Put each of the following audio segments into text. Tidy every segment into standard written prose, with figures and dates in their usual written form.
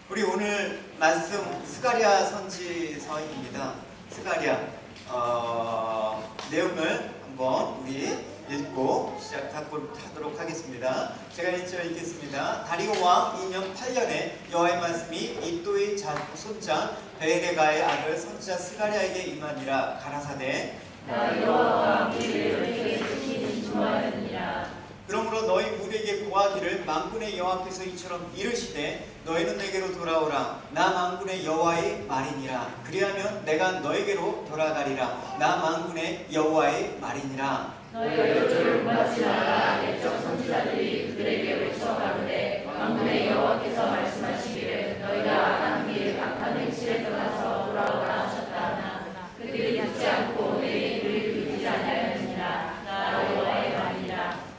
우리 오늘 말씀 스가랴 선지서입니다. 스가랴 내용을 한번 우리 읽고 시작하도록 하겠습니다. 제가 1절 읽겠습니다. 다리오 왕 2년 8년에 여호와의 말씀이 이또의 손자 베레가의 아들 선지자 스가랴에게 임하니라. 가라사대 나 여호와가 우리를 지키는 주하느니라. 그러므로 너희 무리에게 고하기를 만군의 여호와께서 이처럼 이르시되 너희는 내게로 돌아오라. 나 만군의 여호와의 말이니라. 그리하면 내가 너에게로 돌아가리라. 나 만군의 여호와의 말이니라. 너희의 주를 구하지 말라. 옛적 선지자들이 그들에게 외쳐 가로되 만군의 여호와께서 말씀하시기를 너희가 악한 길 악한 행실에 떠나서 돌아오라 하셨다나 그들이 듣지 않고 내 일을 믿지 아니하였느니라. 나 여호와의 말이니라.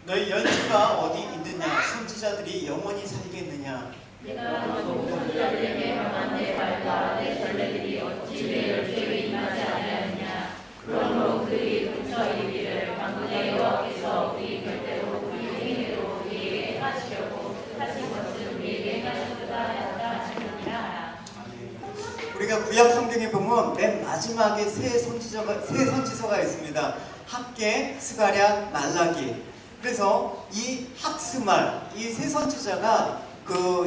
너희 연주가 어디 있느냐? 선지자들이 영원히 살겠느냐? 내가 그 선지자들에게 명한 내 말과 내 전례들이 어찌 내 열조에 임하지 아니하였냐. 그러므로 그들이 근처 이르기를 만군의 여호와께서 우리 결대로 우리 행위로 우리에게 행하시려고 하신 것은 우리에게 행하셨다 하시느니라. 우리가 구약 성경에 보면 맨 마지막에 세 선지서가 있습니다. 학개, 스가랴, 말라기. 그래서 이 학스말, 이 세 선지자가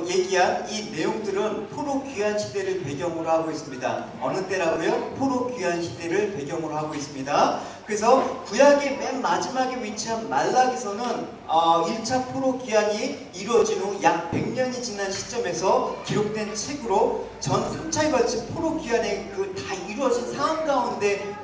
얘기한 이 내용들은 포로 귀환 시대를 배경으로 하고 있습니다. 어느 때라고요? 포로 귀환 시대를 배경으로 하고 있습니다. 그래서 구약의 맨 마지막에 위치한 말라기서는 1차 포로 귀환이 이루어진 후 약 100년이 지난 시점에서 기록된 책으로 전 3차에 걸친 포로 귀환의 다 이루어진 상황 가운데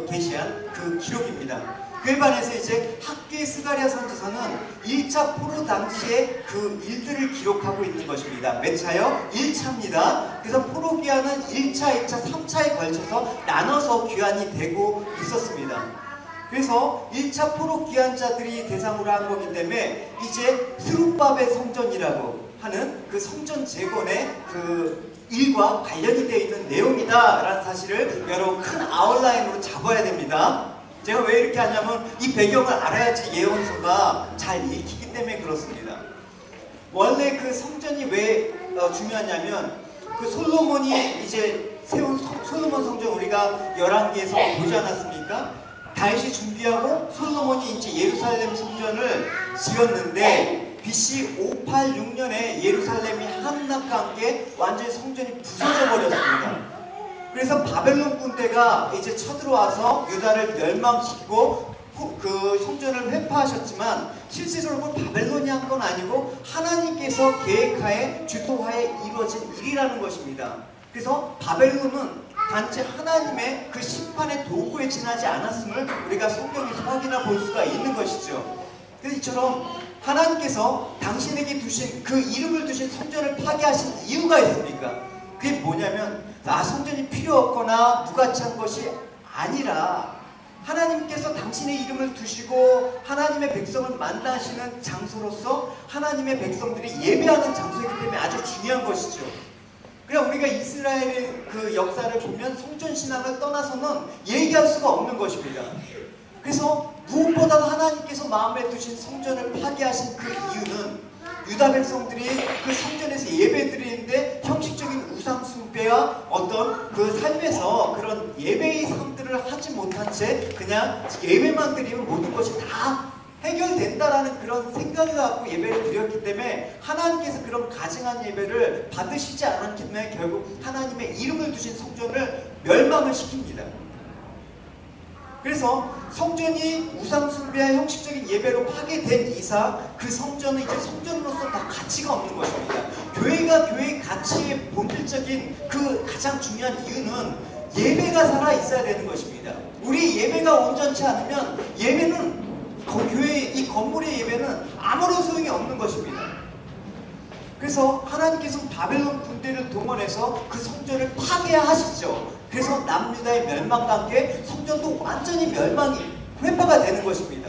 게시한 기록입니다. 그에 반해서 이제 학개 스가랴 선지서는 1차 포로 당시의 일들을 기록하고 있는 것입니다. 몇 차요? 1차입니다. 그래서 포로 귀환은 1차, 2차, 3차에 걸쳐서 나눠서 귀환이 되고 있었습니다. 그래서 1차 포로 귀환자들이 대상으로 한 거기 때문에 이제 스룹바벨 성전이라고 하는 성전 재건의 일과 관련이 되어 있는 내용이다라는 사실을 여러분 큰 아웃라인으로 잡아야 됩니다. 제가 왜 이렇게 하냐면 이 배경을 알아야지 예언서가 잘 읽히기 때문에 그렇습니다. 원래 성전이 왜 중요하냐면 솔로몬이 이제 세운 솔로몬 성전 우리가 열왕기에서 보지 않았습니까? 다윗이 준비하고 솔로몬이 이제 예루살렘 성전을 지었는데 BC 586년에 예루살렘이 함락과 함께 완전히 성전이 부서져 버렸습니다. 그래서 바벨론 군대가 이제 쳐들어와서 유다를 멸망시키고 성전을 회파하셨지만 실질적으로 바벨론이 한 건 아니고 하나님께서 계획하에 주도하에 이루어진 일이라는 것입니다. 그래서 바벨론은 단지 하나님의 심판의 도구에 지나지 않았음을 우리가 성경에서 확인해 볼 수가 있는 것이죠. 그래서 이처럼 하나님께서 당신에게 두신 이름을 두신 성전을 파괴하신 이유가 있습니까? 그게 뭐냐면 성전이 필요 없거나 무가치한 것이 아니라 하나님께서 당신의 이름을 두시고 하나님의 백성을 만나시는 장소로서 하나님의 백성들이 예배하는 장소이기 때문에 아주 중요한 것이죠. 그냥 우리가 이스라엘의 역사를 보면 성전 신앙을 떠나서는 얘기할 수가 없는 것입니다. 그래서 무엇보다도 하나님께서 마음에 두신 성전을 파괴하신 이유는 유다 백성들이 성전에서 예배 드리는데 형식적인 우상 숭배와 어떤 삶에서 그런 예배의 삶들을 하지 못한 채 그냥 예배만 드리면 모든 것이 다 해결된다라는 그런 생각을 갖고 예배를 드렸기 때문에 하나님께서 그런 가증한 예배를 받으시지 않았기 때문에 결국 하나님의 이름을 두신 성전을 멸망을 시킵니다. 그래서 성전이 우상숭배와 형식적인 예배로 파괴된 이상 성전은 이제 성전으로서 더 가치가 없는 것입니다. 교회가 교회의 가치의 본질적인 가장 중요한 이유는 예배가 살아있어야 되는 것입니다. 우리 예배가 온전치 않으면 예배는 교회의 이 건물의 예배는 아무런 소용이 없는 것입니다. 그래서 하나님께서 바벨론 군대를 동원해서 성전을 파괴하시죠. 그래서 남유다의 멸망과 함께 성전도 완전히 회파가 되는 것입니다.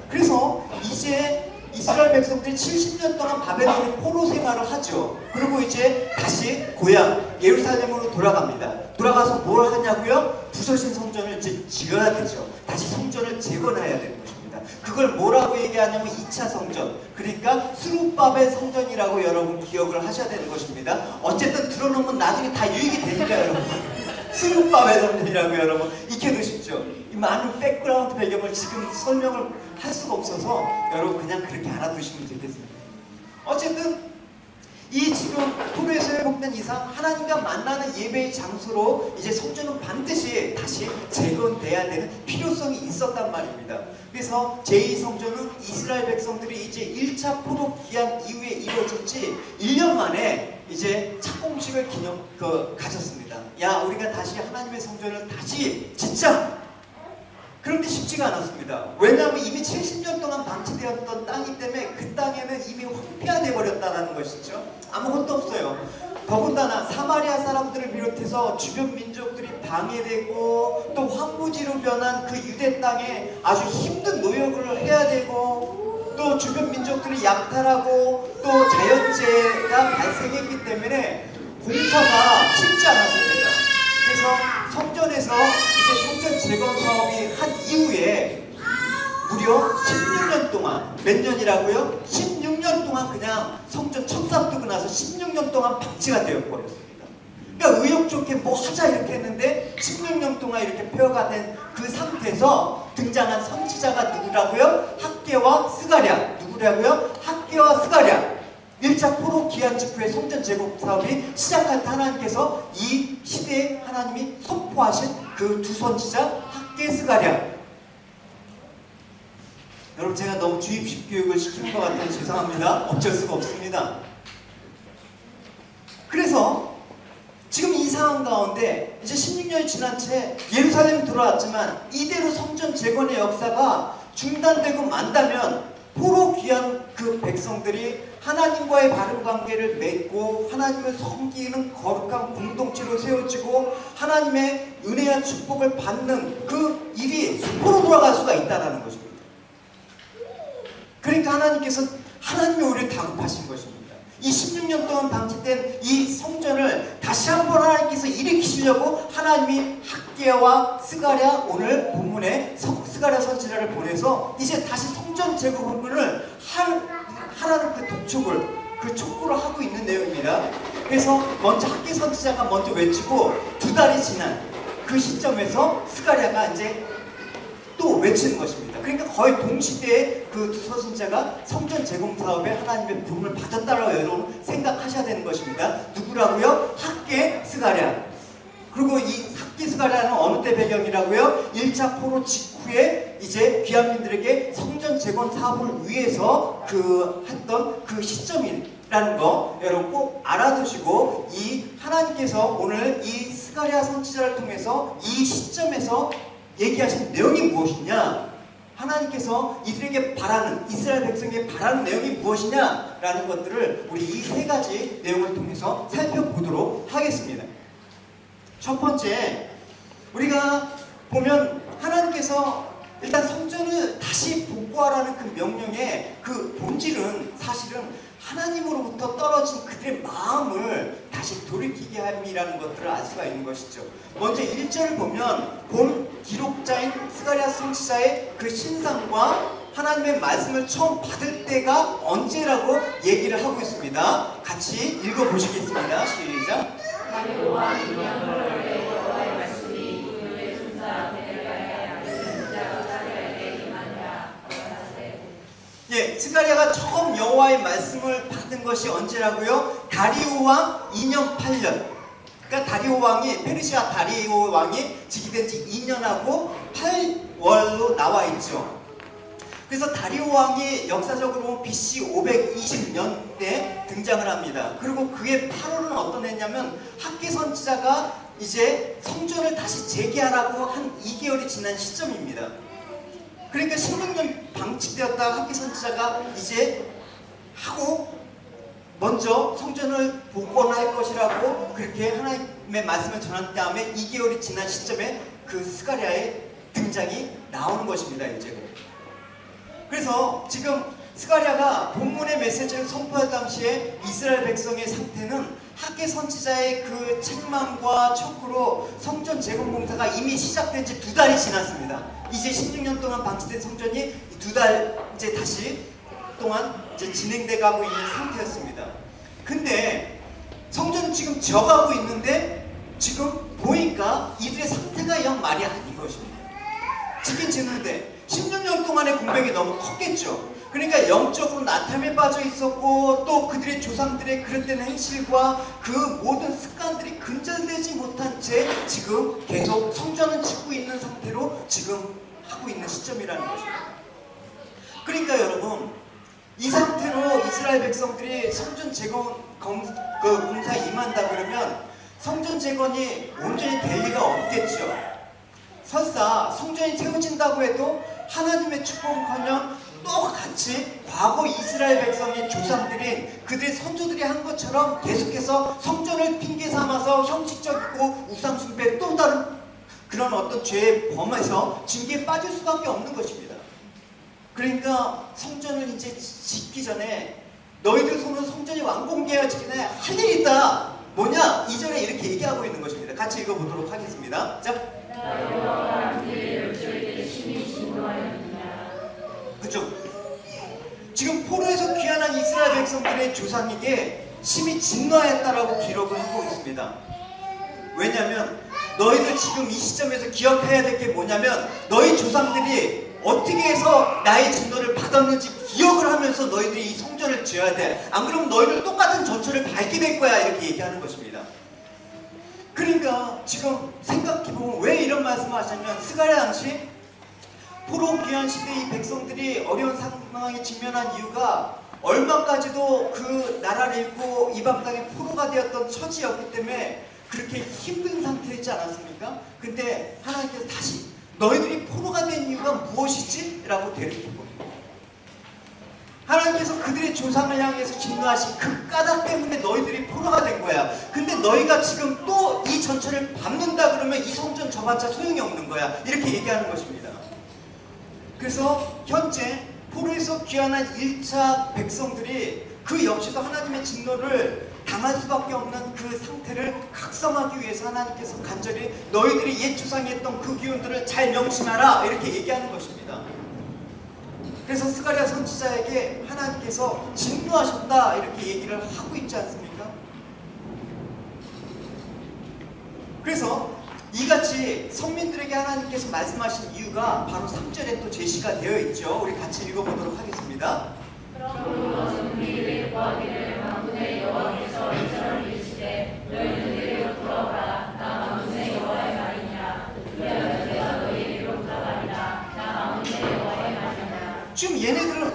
그래서 이제 이스라엘 백성들이 70년 동안 바벨론의 포로 생활을 하죠. 그리고 이제 다시 고향 예루살렘으로 돌아갑니다. 돌아가서 뭘 하냐고요? 부서진 성전을 이제 지어야 되죠. 다시 성전을 재건해야 되는 것입니다. 그걸 뭐라고 얘기하냐면 2차 성전, 그러니까 스룹바벨 성전이라고 여러분 기억을 하셔야 되는 것입니다. 어쨌든 들어놓으면 나중에 다 유익이 되니까 여러분. 스룹바벨 성전이라고 여러분 익혀두십시오. 이 많은 백그라운드 배경을 지금 설명을 할 수가 없어서 여러분 그냥 그렇게 알아두시면 되겠습니다. 어쨌든 이 지금 포로에서 회복된 이상 하나님과 만나는 예배의 장소로 이제 성전은 반드시 다시 재건돼야 되는 필요성이 있었단 말입니다. 그래서 제2성전은 이스라엘 백성들이 이제 1차 포로 귀환 이후에 이루어졌지 1년 만에 이제 착공식을 가졌습니다. 야, 우리가 다시 하나님의 성전을 다시 짓자! 그런데 쉽지가 않았습니다. 왜냐하면 이미 70년 동안 방치되었던 땅이기 때문에 그 땅에는 이미 황폐화돼 버렸다는 것이죠. 아무것도 없어요. 더군다나 사마리아 사람들을 비롯해서 주변 민족들이 방해되고 또 황무지로 변한 그 유대 땅에 아주 힘든 노역을 해야 되고 또 주변 민족들이 약탈하고 또 자연재해가 발생했기 때문에 공사가 쉽지 않았습니다. 그래서 성전에서 이제 성전 재건 사업이 한 이후에 무려 16년 동안, 몇 년이라고요? 16년 동안 그냥 성전 첩삽 두고 나서 16년 동안 방치가 되어버렸습니다. 그러니까 의욕 좋게 뭐 하자 이렇게 했는데 16년 동안 이렇게 폐허가 된 그 상태에서 등장한 선지자가 누구라고요? 학개와 스가랴. 누구라고요? 학개와 스가랴. 1차 포로 귀환 직후에 성전 재건 사업이 시작할 때 하나님께서 이 시대에 하나님이 선포하신 그 두 선지자 학개, 스가랴. 여러분 제가 너무 주입식 교육을 시키는 것 같아서 죄송합니다. 어쩔 수가 없습니다. 그래서 지금 이 상황 가운데 이제 16년이 지난 채 예루살렘 돌아왔지만 이대로 성전 재건의 역사가 중단되고 만다면 포로 귀한 그 백성들이 하나님과의 바른 관계를 맺고 하나님을 섬기는 거룩한 공동체로 세워지고 하나님의 은혜와 축복을 받는 그 일이 수포로 돌아갈 수가 있다는 것입니다. 그러니까 하나님께서 하나님의 우리를 다급하신 것입니다. 이 16년 동안 방치된 이 성전을 다시 한번 하나님께서 일으키시려고 하나님이 학개와 스가랴, 오늘 본문에 스가랴 선지자를 보내서 이제 다시 성전 재건을 하라는 그 독촉을, 그 촉구를 하고 있는 내용입니다. 그래서 먼저 학개 선지자가 먼저 외치고 2달이 지난 그 시점에서 스가랴가 이제 또 외치는 것입니다. 그러니까 거의 동시대에 그 두 선지자가 성전 재건 사업에 하나님의 부름을 받았다라고 여러분 생각하셔야 되는 것입니다. 누구라고요? 학개, 스가랴. 그리고 이 학개, 스가랴는 어느 때 배경이라고요? 1차 포로 직후에 이제 귀환민들에게 성전 재건 사업을 위해서 했던 그 시점이라는 거 여러분 꼭 알아두시고 이 하나님께서 오늘 이 스가랴 선지자를 통해서 이 시점에서 얘기하신 내용이 무엇이냐? 하나님께서 이들에게 바라는, 이스라엘 백성에게 바라는 내용이 무엇이냐라는 것들을 우리 이 3가지 내용을 통해서 살펴보도록 하겠습니다. 첫 번째, 우리가 보면 하나님께서 일단 성전을 다시 복구하라는 그 명령의 그 본질은 사실은 하나님으로부터 떨어진 그들의 마음을 다시 돌이키게 함이라는 것들을 알 수가 있는 것이죠. 먼저 1절을 보면 본 기록자인 스가랴 선지자의 그 신상과 하나님의 말씀을 처음 받을 때가 언제라고 얘기를 하고 있습니다. 같이 읽어보시겠습니다. 시작. 다리오와 인형을 여호와의 말씀이 그의 손자 베델가에 선지자가 스가랴에게 임하니라. 예, 스가랴가 처음 여호와의 말씀을 받은 것이 언제라고요? 다리오 왕 2년 8년. 그러니까 다리오 왕이, 페르시아 다리오 왕이 즉위된 지 2년하고 8월로 나와 있죠. 그래서 다리오 왕이 역사적으로 보면 BC 520년대 등장을 합니다. 그리고 그의 8월은 어떤 해냐면 학개 선지자가 이제 성전을 다시 재개하라고 한 2개월이 지난 시점입니다. 그러니까 16년 방치되었다가 학개 선지자가 이제 하고 먼저 성전을 복원할 것이라고 그렇게 하나님의 말씀을 전한 다음에 2개월이 지난 시점에 그 스가랴의 등장이 나오는 것입니다. 이제 그래서 지금 스가랴가 본문의 메시지를 선포할 당시에 이스라엘 백성의 상태는 학개 선지자의 그 책망과 촉구로 성전 재건 공사가 이미 시작된 지 2달이 지났습니다. 이제 16년 동안 방치된 성전이 2달 이제 다시 동안 이제 진행돼 가고 있는 상태였습니다. 근데 성전은 지금 지어가고 있는데 지금 보니까 이들의 상태가 영 말이 아닌 것입니다. 짓긴 짓는데 16년 동안의 공백이 너무 컸겠죠. 그러니까 영적으로 나탐에 빠져 있었고 또 그들의 조상들의 그릇된 행실과 그 모든 습관들이 근절되지 못한 채 지금 계속 성전을 짓고 있는 상태로 지금 하고 있는 시점이라는 것입니다. 그러니까 여러분, 이 상태로 이스라엘 백성들이 성전 재건 공사에 임한다 그러면 성전 재건이 온전히 될 리가 없겠죠. 설사 성전이 세워진다고 해도 하나님의 축복은커녕 똑같이 과거 이스라엘 백성의 조상들인 그들의 선조들이 한 것처럼 계속해서 성전을 핑계 삼아서 형식적이고 우상 숭배 또 다른 그런 어떤 죄의 범에서 징계에 빠질 수밖에 없는 것입니다. 그러니까 성전을 이제 짓기 전에 너희들 손으로 성전이 완공되어지기 전에 할 일이 있다. 뭐냐? 이전에 이렇게 얘기하고 있는 것입니다. 같이 읽어보도록 하겠습니다. 자, 그죠? 지금 포로에서 귀환한 이스라엘 백성들의 조상에게 심히 진노하였다라고 기록을 하고 있습니다. 왜냐하면 너희들 지금 이 시점에서 기억해야 될 게 뭐냐면 너희 조상들이 어떻게 해서 나의 진노를 받았는지 기억을 하면서 너희들이 이 성전을 지어야 돼. 안 그러면 너희들 똑같은 전철을 밟게 될 거야. 이렇게 얘기하는 것입니다. 그러니까 지금 생각해보면 왜 이런 말씀을 하셨냐면 스가랴 당시 포로 귀환 시대 이 백성들이 어려운 상황에 직면한 이유가 얼마까지도 그 나라를 잃고 이방 땅에 포로가 되었던 처지였기 때문에 그렇게 힘든 상태이지 않았습니까? 근데 하나님께서 다시 너희들이 포로가 된 이유가 무엇이지? 라고 대립해봅니다. 하나님께서 그들의 조상을 향해서 진노하신 그 까닭 때문에 너희들이 포로가 된 거야. 근데 너희가 지금 또 이 전철을 밟는다 그러면 이 성전 져봤자 소용이 없는 거야. 이렇게 얘기하는 것입니다. 그래서 현재 포로에서 귀환한 1차 백성들이 그 역시도 하나님의 진노를 당할 수밖에 없는 그 상태를 각성하기 위해서 하나님께서 간절히 너희들이 옛 조상이 했던 그 기운들을 잘 명심하라 이렇게 얘기하는 것입니다. 그래서 스가랴 선지자에게 하나님께서 진노하셨다 이렇게 얘기를 하고 있지 않습니까? 그래서 이같이 성민들에게 하나님께서 말씀하신 이유가 바로 3절에 또 제시가 되어 있죠. 우리 같이 읽어보도록 하겠습니다. 그러므로 우리를 구하기를 만군의 여호와께서 이처럼 이르시되 너희는 내게로 돌아오라. 나 만군의 여호와의 말이냐. 그리하여 내가 너희에게로 돌아가리라. 나 만군의 여호와의 말이냐. 지금 얘네들은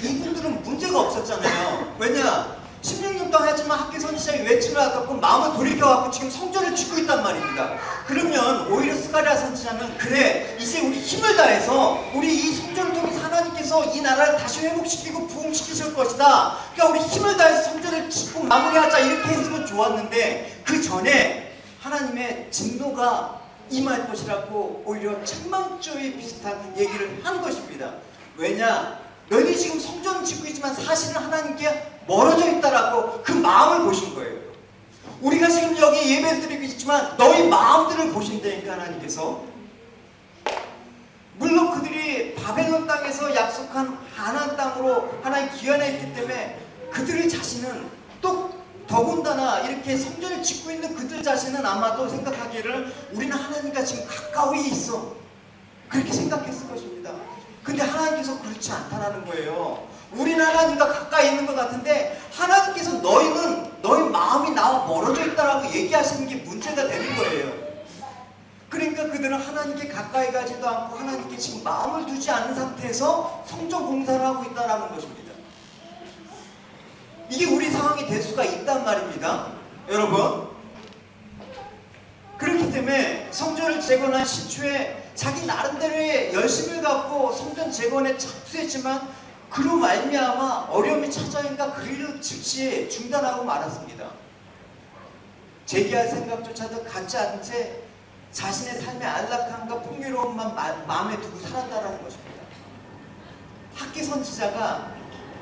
이분들은 문제가 없었잖아요. 왜냐? 16년 동안 하지만 학개 선지자의 외침을 받았고 마음을 돌이켜갖고 지금 성전을 짓고 있단 말입니다. 그러면 오히려 스가랴 선지자는 그래 이제 우리 힘을 다해서 우리 이 성전을 통해서 하나님께서 이 나라를 다시 회복시키고 부흥시키실 것이다. 그러니까 우리 힘을 다해서 성전을 짓고 마무리하자 이렇게 했으면 좋았는데 그 전에 하나님의 진노가 임할 것이라고 오히려 책망조에 비슷한 얘기를 한 것입니다. 왜냐? 너희들이 지금 성전을 짓고 있지만 사실은 하나님께 멀어져 있다라고 그 마음을 보신 거예요. 우리가 지금 여기 예배를 드리고 있지만 너희 마음들을 보신다니까 하나님께서. 물론 그들이 바벨론 땅에서 약속한 가나안 땅으로 하나님 귀환해 있기 때문에 그들 자신은 또 더군다나 이렇게 성전을 짓고 있는 그들 자신은 아마도 생각하기를 우리는 하나님과 지금 가까이 있어 그렇게 생각했을 것입니다. 근데 하나님께서 그렇지 않다라는 거예요. 우리는 하나님과 가까이 있는 것 같은데 하나님께서 너희는 너희 마음이 나와 멀어져 있다라고 얘기하시는 게 문제가 되는 거예요. 그러니까 그들은 하나님께 가까이 가지도 않고 하나님께 지금 마음을 두지 않은 상태에서 성전 공사를 하고 있다라는 것입니다. 이게 우리 상황이 될 수가 있단 말입니다. 여러분, 그렇기 때문에 성전을 재건한 시초에 자기 나름대로의 열심을 갖고 성전 재건에 착수했지만 그로 말미암아 어려움이 찾아오니까 그 일을 즉시 중단하고 말았습니다. 재기할 생각조차도 갖지 않은 채 자신의 삶의 안락함과 풍요로움만 마음에 두고 살았다는 것입니다. 학개 선지자가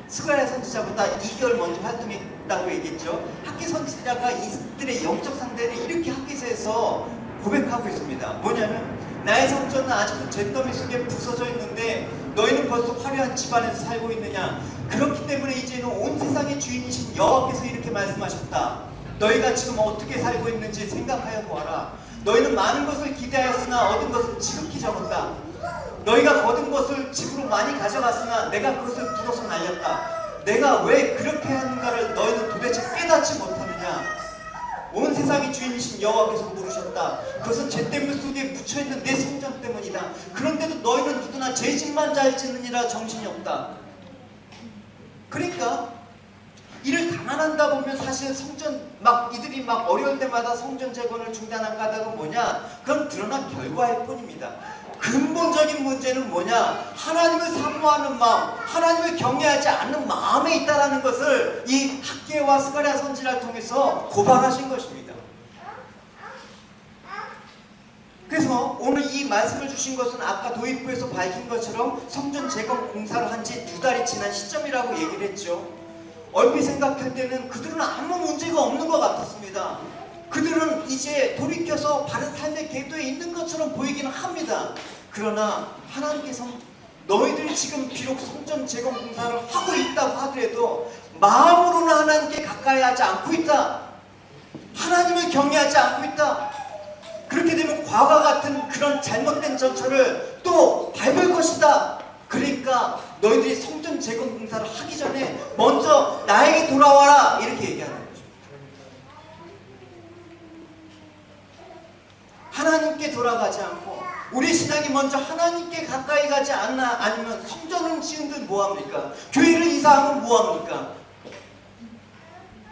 스가랴 선지자보다 2개월 먼저 활동했다고 얘기했죠. 학개 선지자가 이들의 영적 상태를 이렇게 학개서에서 고백하고 있습니다. 뭐냐면 나의 성전은 아직도 잿더미 속에 부서져 있는데 너희는 벌써 화려한 집안에서 살고 있느냐. 그렇기 때문에 이제는 온 세상의 주인이신 여호와께서 이렇게 말씀하셨다. 너희가 지금 어떻게 살고 있는지 생각하여 보아라. 너희는 많은 것을 기대하였으나 얻은 것은 지극히 적었다. 너희가 거둔 것을 집으로 많이 가져갔으나 내가 그것을 불어서 날렸다. 내가 왜 그렇게 하는가를 너희는 도대체 깨닫지 못하느냐. 온 세상의 주인이신 여호와께서 물으셨다. 그것은 잿더미 속에 묻혀있는 내 성전 때문이다. 그런데도 너희는 누구나 제 집만 잘 짓느니라 정신이 없다. 그러니까 이를 감안한다 보면 사실 성전 이들이 어려울 때마다 성전 재건을 중단한 까닭은 뭐냐? 그건 드러난 결과일 뿐입니다. 근본적인 문제는 뭐냐? 하나님을 사모하는 마음, 하나님을 경외하지 않는 마음에 있다라는 것을 이 학개와 스가랴 선지자를 통해서 고발하신 것입니다. 그래서 오늘 이 말씀을 주신 것은 아까 도입부에서 밝힌 것처럼 성전 재건 공사를 한 지 2달이 지난 시점이라고 얘기를 했죠. 얼핏 생각할 때는 그들은 아무 문제가 없는 것 같았습니다. 그들은 이제 돌이켜서 바른 삶의 궤도에 있는 것처럼 보이기는 합니다. 그러나 하나님께서 너희들이 지금 비록 성전 재건 공사를 하고 있다고 하더라도 마음으로는 하나님께 가까이 하지 않고 있다. 하나님을 경외하지 않고 있다. 그렇게 되면 과거 같은 그런 잘못된 전철을 또 밟을 것이다. 그러니까 너희들이 성전 재건 공사를 하기 전에 먼저 나에게 돌아와라. 이렇게 얘기하는 거죠. 하나님께 돌아가지 않고 우리 신앙이 먼저 하나님께 가까이 가지 않나, 아니면 성전을 지은들 뭐합니까? 교회를 이사하면 뭐합니까?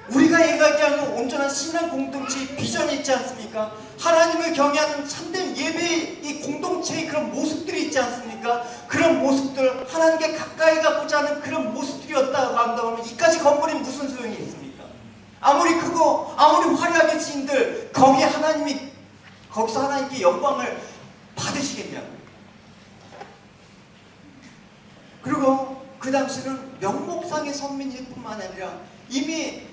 우리가 얘기하는 온전한 신앙 공동체의 비전이 있지 않습니까? 하나님을 경외하는 참된 예배의 이 공동체의 그런 모습들이 있지 않습니까? 그런 모습들, 하나님께 가까이 가고자 하는 그런 모습들이었다고 한다면 이까지 건물이 무슨 소용이 있습니까? 아무리 크고 아무리 화려하게 지은들 거기서 하나님께 영광을 받으시겠냐고. 그리고 그 당시는 명목상의 선민일 뿐만 아니라 이미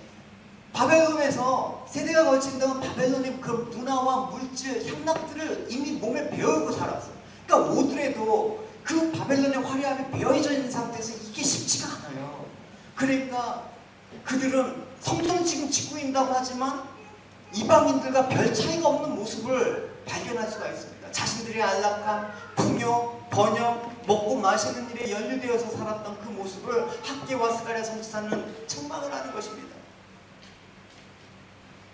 바벨론에서 세대가 걸친 동안 바벨론의 그 문화와 물질, 향락들을 이미 몸에 배우고 살았어요. 그러니까 오더라도 그 바벨론의 화려함이 배어져 있는 상태에서 이게 쉽지가 않아요. 그러니까 그들은 성전 지금 짓고 있다고 하지만 이방인들과 별 차이가 없는 모습을 발견할 수가 있습니다. 자신들의 안락함, 풍요, 번영, 먹고 마시는 일에 연루되어서 살았던 그 모습을 학개와 스가랴 선지자는 책망을 하는 것입니다.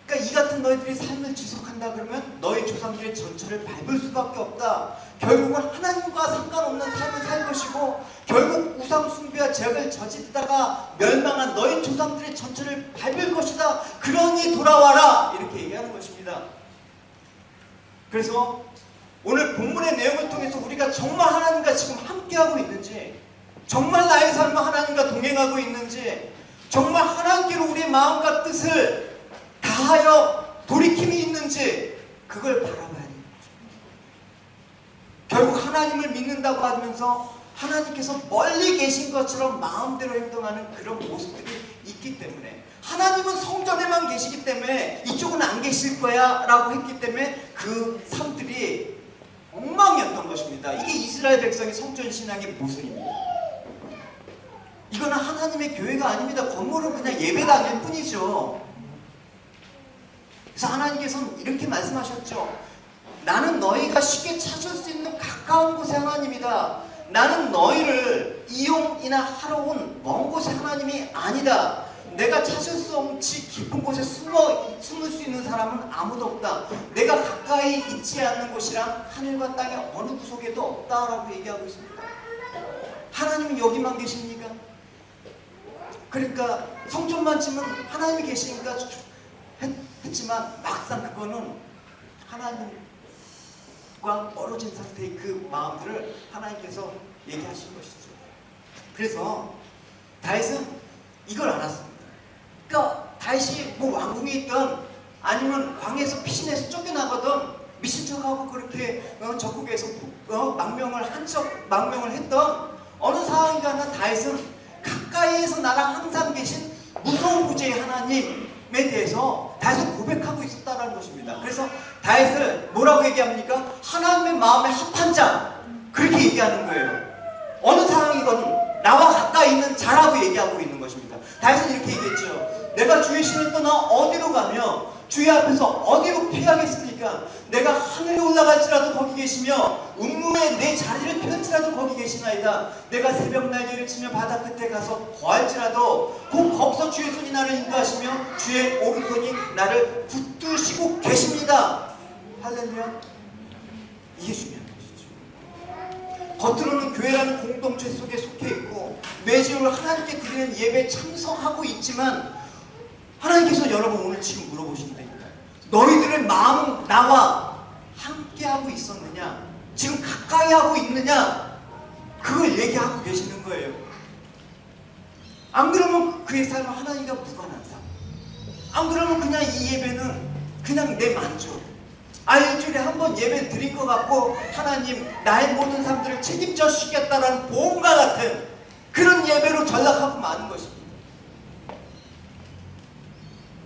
그러니까 이 같은 너희들이 삶을 지속한다 그러면 너희 조상들의 전철을 밟을 수밖에 없다. 결국은 하나님과 상관없는 삶을 살 것이고 결국 우상 숭배와 죄악을 저지르다가 멸망한 너희 조상들의 전철을 밟을 것이다. 그러니 돌아와라. 이렇게 얘기하는 것입니다. 그래서 오늘 본문의 내용을 통해서 우리가 정말 하나님과 지금 함께하고 있는지, 정말 나의 삶은 하나님과 동행하고 있는지, 정말 하나님께로 우리의 마음과 뜻을 다하여 돌이킴이 있는지 그걸 바라봐야 됩니다. 결국 하나님을 믿는다고 하면서 하나님께서 멀리 계신 것처럼 마음대로 행동하는 그런 모습들이 있기 때문에, 하나님은 성전에만 계시기 때문에 이쪽은 안 계실 거야 라고 했기 때문에 그 삶들이 엉망이었던 것입니다. 이게 이스라엘 백성의 성전 신앙의 모습입니다. 이거는 하나님의 교회가 아닙니다. 건물은 그냥 예배당일 뿐이죠. 그래서 하나님께서는 이렇게 말씀하셨죠. 나는 너희가 쉽게 찾을 수 있는 가까운 곳의 하나님이다. 나는 너희를 이용이나 하러 온 먼 곳의 하나님이 아니다. 내가 찾을 수 없이 깊은 곳에 숨을 수 있는 사람은 아무도 없다. 내가 가까이 있지 않는 곳이란 하늘과 땅의 어느 구석에도 없다라고 얘기하고 있습니다. 하나님은 여기만 계십니까? 그러니까 성전만 지면 하나님이 계시니까 했지만 막상 그거는 하나님과 멀어진 상태의 그 마음들을 하나님께서 얘기하신 것이죠. 그래서 다윗은 이걸 알았습니다. 그러니까 다윗이 뭐 왕궁에 있던 아니면 광야에서 피신해서 쫓겨나거든 미친 척하고 그렇게 적국에서 망명을 했던 어느 상황인가는 다윗은 가까이에서 나랑 항상 계신 무서운 구제의 하나님에 대해서 다윗은 고백하고 있었다는 것입니다. 그래서 다윗을 뭐라고 얘기합니까? 하나님의 마음에 합한 자, 그렇게 얘기하는 거예요. 어느 상황이건 나와 가까이 있는 자라고 얘기하고 있는 것입니다. 다윗은 이렇게 얘기했죠. 내가 주의 신을 떠나 어디로 가며 주의 앞에서 어디로 피하겠습니까? 내가 하늘에 올라갈지라도 거기 계시며 운무에 내 자리를 펼지라도 거기 계시나이다. 내가 새벽 날개를 치며 바다 끝에 가서 거할지라도 곧 거기서 주의 손이 나를 인도하시며 주의 오른손이 나를 붙드시고 계십니다. 할렐루야. 이게 중요한 것이죠. 겉으로는 교회라는 공동체 속에 속해 있고 매주 하나님께 드리는 예배에 참석하고 있지만 하나님께서 여러분 오늘 지금 물어보신다니까요. 너희들의 마음은 나와 함께하고 있었느냐? 지금 가까이 하고 있느냐? 그걸 얘기하고 계시는 거예요. 안 그러면 그의 삶은 하나님과 무관한 삶. 안 그러면 그냥 이 예배는 그냥 내 만족. 일주일에 한 번 예배 드린 것 같고 하나님 나의 모든 삶들을 책임져 주시겠다라는 보험과 같은 그런 예배로 전락하고 마는 것입니다.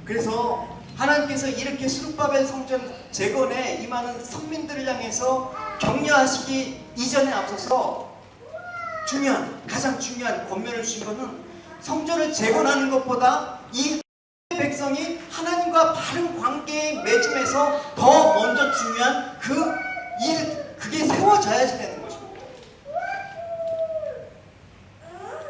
그래서 하나님께서 이렇게 스룹바벨 성전 재건에 임하는 선민들을 향해서 격려하시기 이전에 앞서서 가장 중요한 권면을 주신 것은 성전을 재건하는 것보다 이 백성이 하나님과 바른 관계에 맺음에서 더 먼저 중요한 그게 세워져야지 되는 것입니다.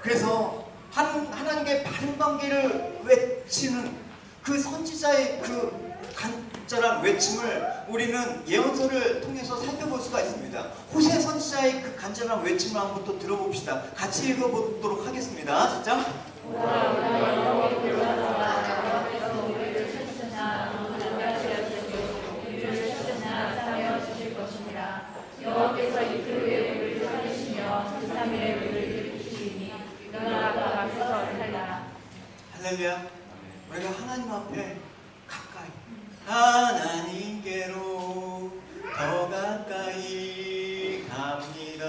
그래서 하나님과의 바른 관계를 외치는 그 선지자의 그 간절한 외침을 우리는 예언서를 통해서 살펴볼 수가 있습니다. 호세 선지자의 그 간절한 외침을 한번 또 들어봅시다. 같이 읽어보도록 하겠습니다. 시작. 여호와께서 이틀 후에 우리를 살리시며 그 3일에 우리를 일으키시니 너희가 앞에서 살라. 할렐루야. 우리가 하나님 앞에 가까이 하나님께로 더 가까이 갑니다.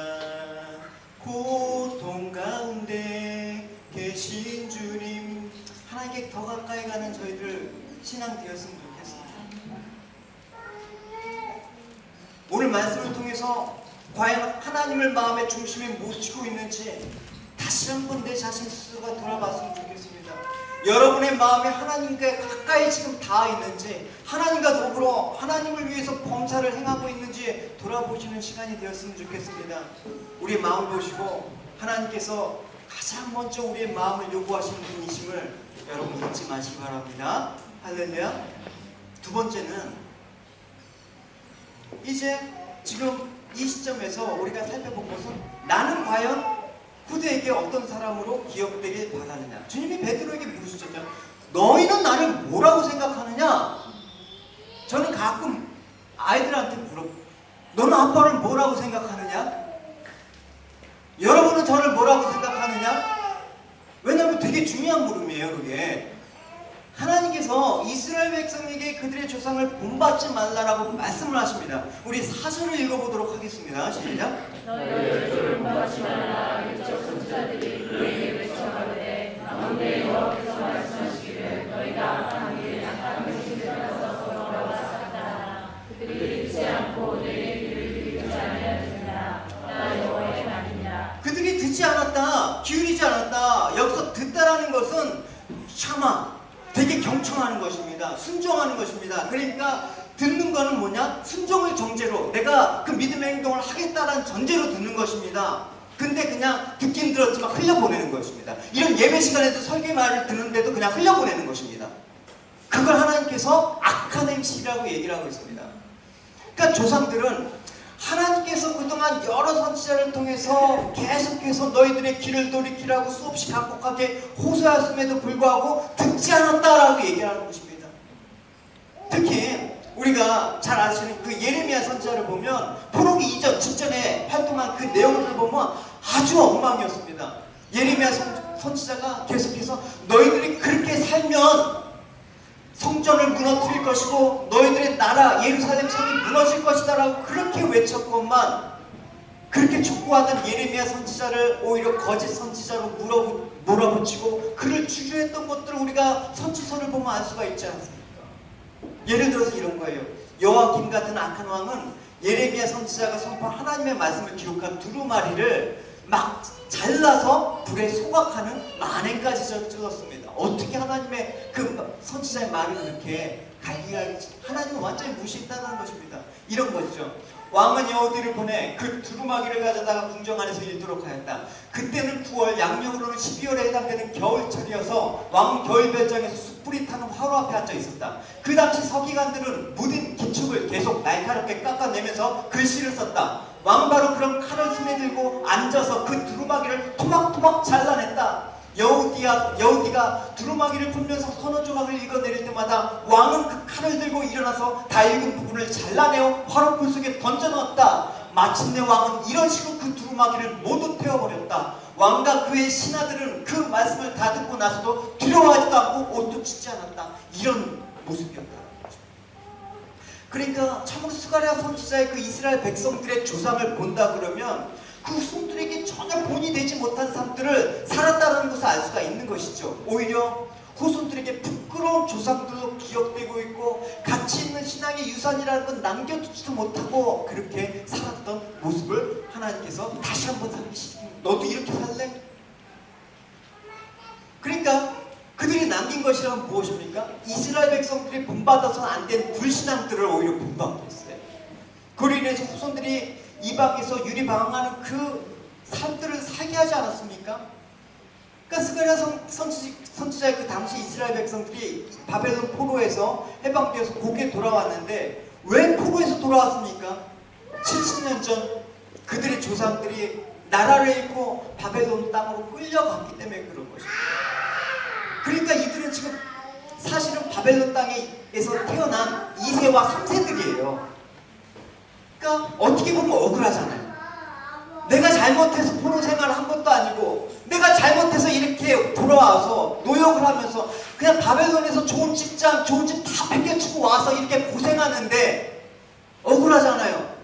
고통 가운데 계신 주님, 하나님께 더 가까이 가는 저희들 신앙 되었으면 좋겠습니다. 오늘 말씀을 통해서 과연 하나님을 마음의 중심에 모시고 있는지 다시 한번 내 자신 스스로가 돌아봤으면 좋겠습니다. 여러분의 마음에 하나님과 가까이 지금 닿아 있는지, 하나님과 더불어 하나님을 위해서 범사를 행하고 있는지 돌아보시는 시간이 되었으면 좋겠습니다. 우리 마음 보시고 하나님께서 가장 먼저 우리의 마음을 요구하시는 분이심을 여러분 잊지 마시기 바랍니다. 할렐루야. 두 번째는 이제 지금 이 시점에서 우리가 살펴본 것은 나는 과연 후대에게 어떤 사람으로 기억되길 바라느냐. 주님이 베드로에게 물으셨죠. 너희는 나를 뭐라고 생각하느냐? 저는 가끔 아이들한테 물어. 너는 아빠를 뭐라고 생각하느냐? 여러분은 저를 뭐라고 생각하느냐? 왜냐하면 되게 중요한 물음이에요. 그게 하나님께서 이스라엘 백성에게 그들의 조상을 본받지 말라라고 말씀을 하십니다. 우리 4절을 읽어보도록 하겠습니다. 시작. 너희를 주를 본받지 말라. 이쪽 선지자들이 그에게 외쳐가되 가운데 여호와께서 말씀하시기를 너희가 악한 길 악한 백성들에서 돌아왔다. 그들이 듣지 않고 내 귀를 기울이지 아니하였느니라. 나 여호와의 말이니라. 그들이 듣지 않았다, 기울이지 않았다. 여기서 듣다라는 것은 샤마, 되게 경청하는 것입니다. 순종하는 것입니다. 그러니까 듣는 거는 뭐냐? 순종을 전제로 내가 그 믿음의 행동을 하겠다라는 전제로 듣는 것입니다. 근데 그냥 듣긴 들었지만 흘려보내는 것입니다. 이런 예배 시간에도 설교 말을 듣는데도 그냥 흘려보내는 것입니다. 그걸 하나님께서 악한 행실이라고 얘기를 하고 있습니다. 그러니까 조상들은 하나님께서 그동안 여러 선지자를 통해서 계속해서 너희들의 길을 돌이키라고 수없이 각곡하게 호소하였음에도 불구하고 듣지 않았다라고 얘기하는 것입니다. 특히 우리가 잘 아시는 그 예레미야 선지자를 보면 포로기 이전 직전에 활동한 그 내용을 보면 아주 엉망이었습니다. 예레미야 선지자가 계속해서 너희들이 그렇게 살면 성전을 무너뜨릴 것이고 너희들의 나라 예루살렘 성이 무너질 것이다 라고 그렇게 외쳤건만 그렇게 촉구하던 예레미야 선지자를 오히려 거짓 선지자로 몰아붙이고 그를 주저했던 것들을 우리가 선지서를 보면 알 수가 있지 않습니까? 예를 들어서 이런 거예요. 여호와김 같은 악한 왕은 예레미야 선지자가 선포한 하나님의 말씀을 기록한 두루마리를 막 잘라서 불에 소각하는 만행까지 저질렀습니다. 어떻게 하나님의 그 선지자의 말을 그렇게 갈기갈기, 하나님은 완전히 무시했다는 것입니다. 이런 것이죠. 왕은 여우들을 보내 그 두루마기를 가져다가 궁정 안에서 일도록 하였다. 그때는 9월, 양력으로는 12월에 해당되는 겨울철이어서 왕은 겨울별장에서 숯불이 타는 화로 앞에 앉아 있었다. 그 당시 서기관들은 묻은 기축을 계속 날카롭게 깎아내면서 글씨를 썼다. 왕은 바로 그런 칼을 손에 들고 앉아서 그 두루마기를 토막토막 잘라냈다. 여우디가 두루마기를 풀면서 서너 조각을 읽어내릴 때마다 왕은 그 칼을 들고 일어나서 다 읽은 부분을 잘라내어 화롯불 속에 던져넣었다. 마침내 왕은 이런 식으로 그 두루마기를 모두 태워버렸다. 왕과 그의 신하들은 그 말씀을 다 듣고 나서도 두려워하지도 않고 옷도 찢지 않았다. 이런 모습이었다. 그러니까 참으로 스가랴 선지자의 그 이스라엘 백성들의 조상을 본다 그러면 그 후손들에게 전혀 본이 되지 못한 삶들을 살았다는 것을 알 수가 있는 것이죠. 오히려 후손들에게 부끄러운 조상들로 기억되고 있고 가치 있는 신앙의 유산이라는 건 남겨두지도 못하고 그렇게 살았던 모습을 하나님께서 다시 한번 상기시킵니다. 너도 이렇게 살래? 그러니까 그들이 남긴 것이란 무엇입니까? 이스라엘 백성들이 본받아서는 안 된 불신앙들을 오히려 본받고 있어요. 그로 인해서 후손들이 이방에서 유리방황하는 그 삶들을 살게 하지 않았습니까? 그러니까 스가랴 선지자의 그 당시 이스라엘 백성들이 바벨론 포로에서 해방되어서 고개 돌아왔는데 왜 포로에서 돌아왔습니까? 70년 전 그들의 조상들이 나라를 잃고 바벨론 땅으로 끌려갔기 때문에 그런 것입니다. 그러니까 이들은 지금 사실은 바벨론 땅에서 태어난 2세와 3세들이에요. 그러니까 어떻게 보면 억울하잖아요. 내가 잘못해서 포로 생활을 한 것도 아니고 내가 잘못해서 이렇게 돌아와서 노역을 하면서 그냥 바벨론에서 좋은 직장, 좋은 집 다 뺏겨치고 와서 이렇게 고생하는데 억울하잖아요.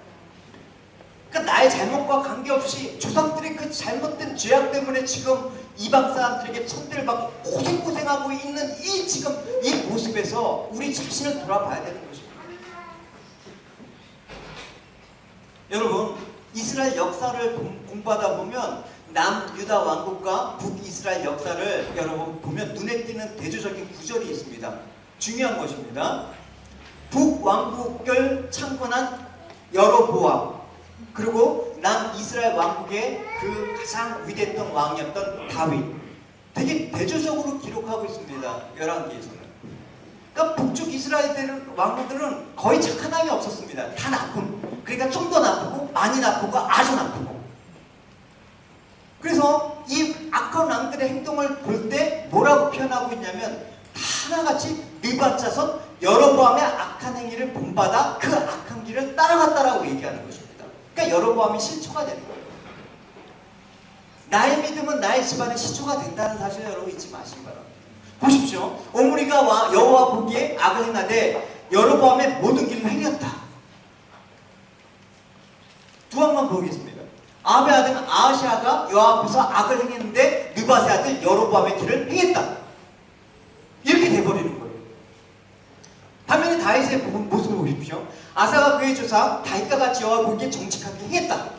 그러니까 나의 잘못과 관계없이 조상들의 그 잘못된 죄악 때문에 지금 이방 사람들에게 천대를 받고 고생하고 있는 이 지금 이 모습에서 우리 자신을 돌아봐야 되는 것입니다. 여러분, 이스라엘 역사를 공부하다 보면 남유다 왕국과 북이스라엘 역사를 여러분 보면 눈에 띄는 대조적인 구절이 있습니다. 중요한 것입니다. 북왕국을 창건한 여로보암, 그리고 남이스라엘 왕국의 그 가장 위대했던 왕이었던 다윗, 되게 대조적으로 기록하고 있습니다. 열왕기에서는. 그러니까 북쪽 이스라엘 왕국들은 거의 착한 왕이 없었습니다. 다 나쁜. 그러니까 좀 더 나쁘고 많이 나쁘고 아주 나쁘고. 그래서 이 악한 왕들의 행동을 볼 때 뭐라고 표현하고 있냐면 다 하나같이 밑받쳐서 여로보암의 악한 행위를 본받아 그 악한 길을 따라갔다라고 얘기하는 것입니다. 그러니까 여로보암이 실초가 되는 거예요. 나의 믿음은 나의 집안의 시초가 된다는 사실을 여러분 잊지 마시기 바랍니다. 보십시오. 오므리가 여호와 보기에 악을 행하되 여로보암의 모든 길을 행했다. 두 항만 보겠습니다. 아합의 아들 아하시아가 여호와 앞에서 악을 행했는데 느밧의 아들 여로보암의 길을 행했다. 이렇게 돼버리는 거예요. 반면에 다윗의 모습을 보십시오. 아사가 그의 조상 다윗과 같이 여호와 보기에 정직하게 행했다.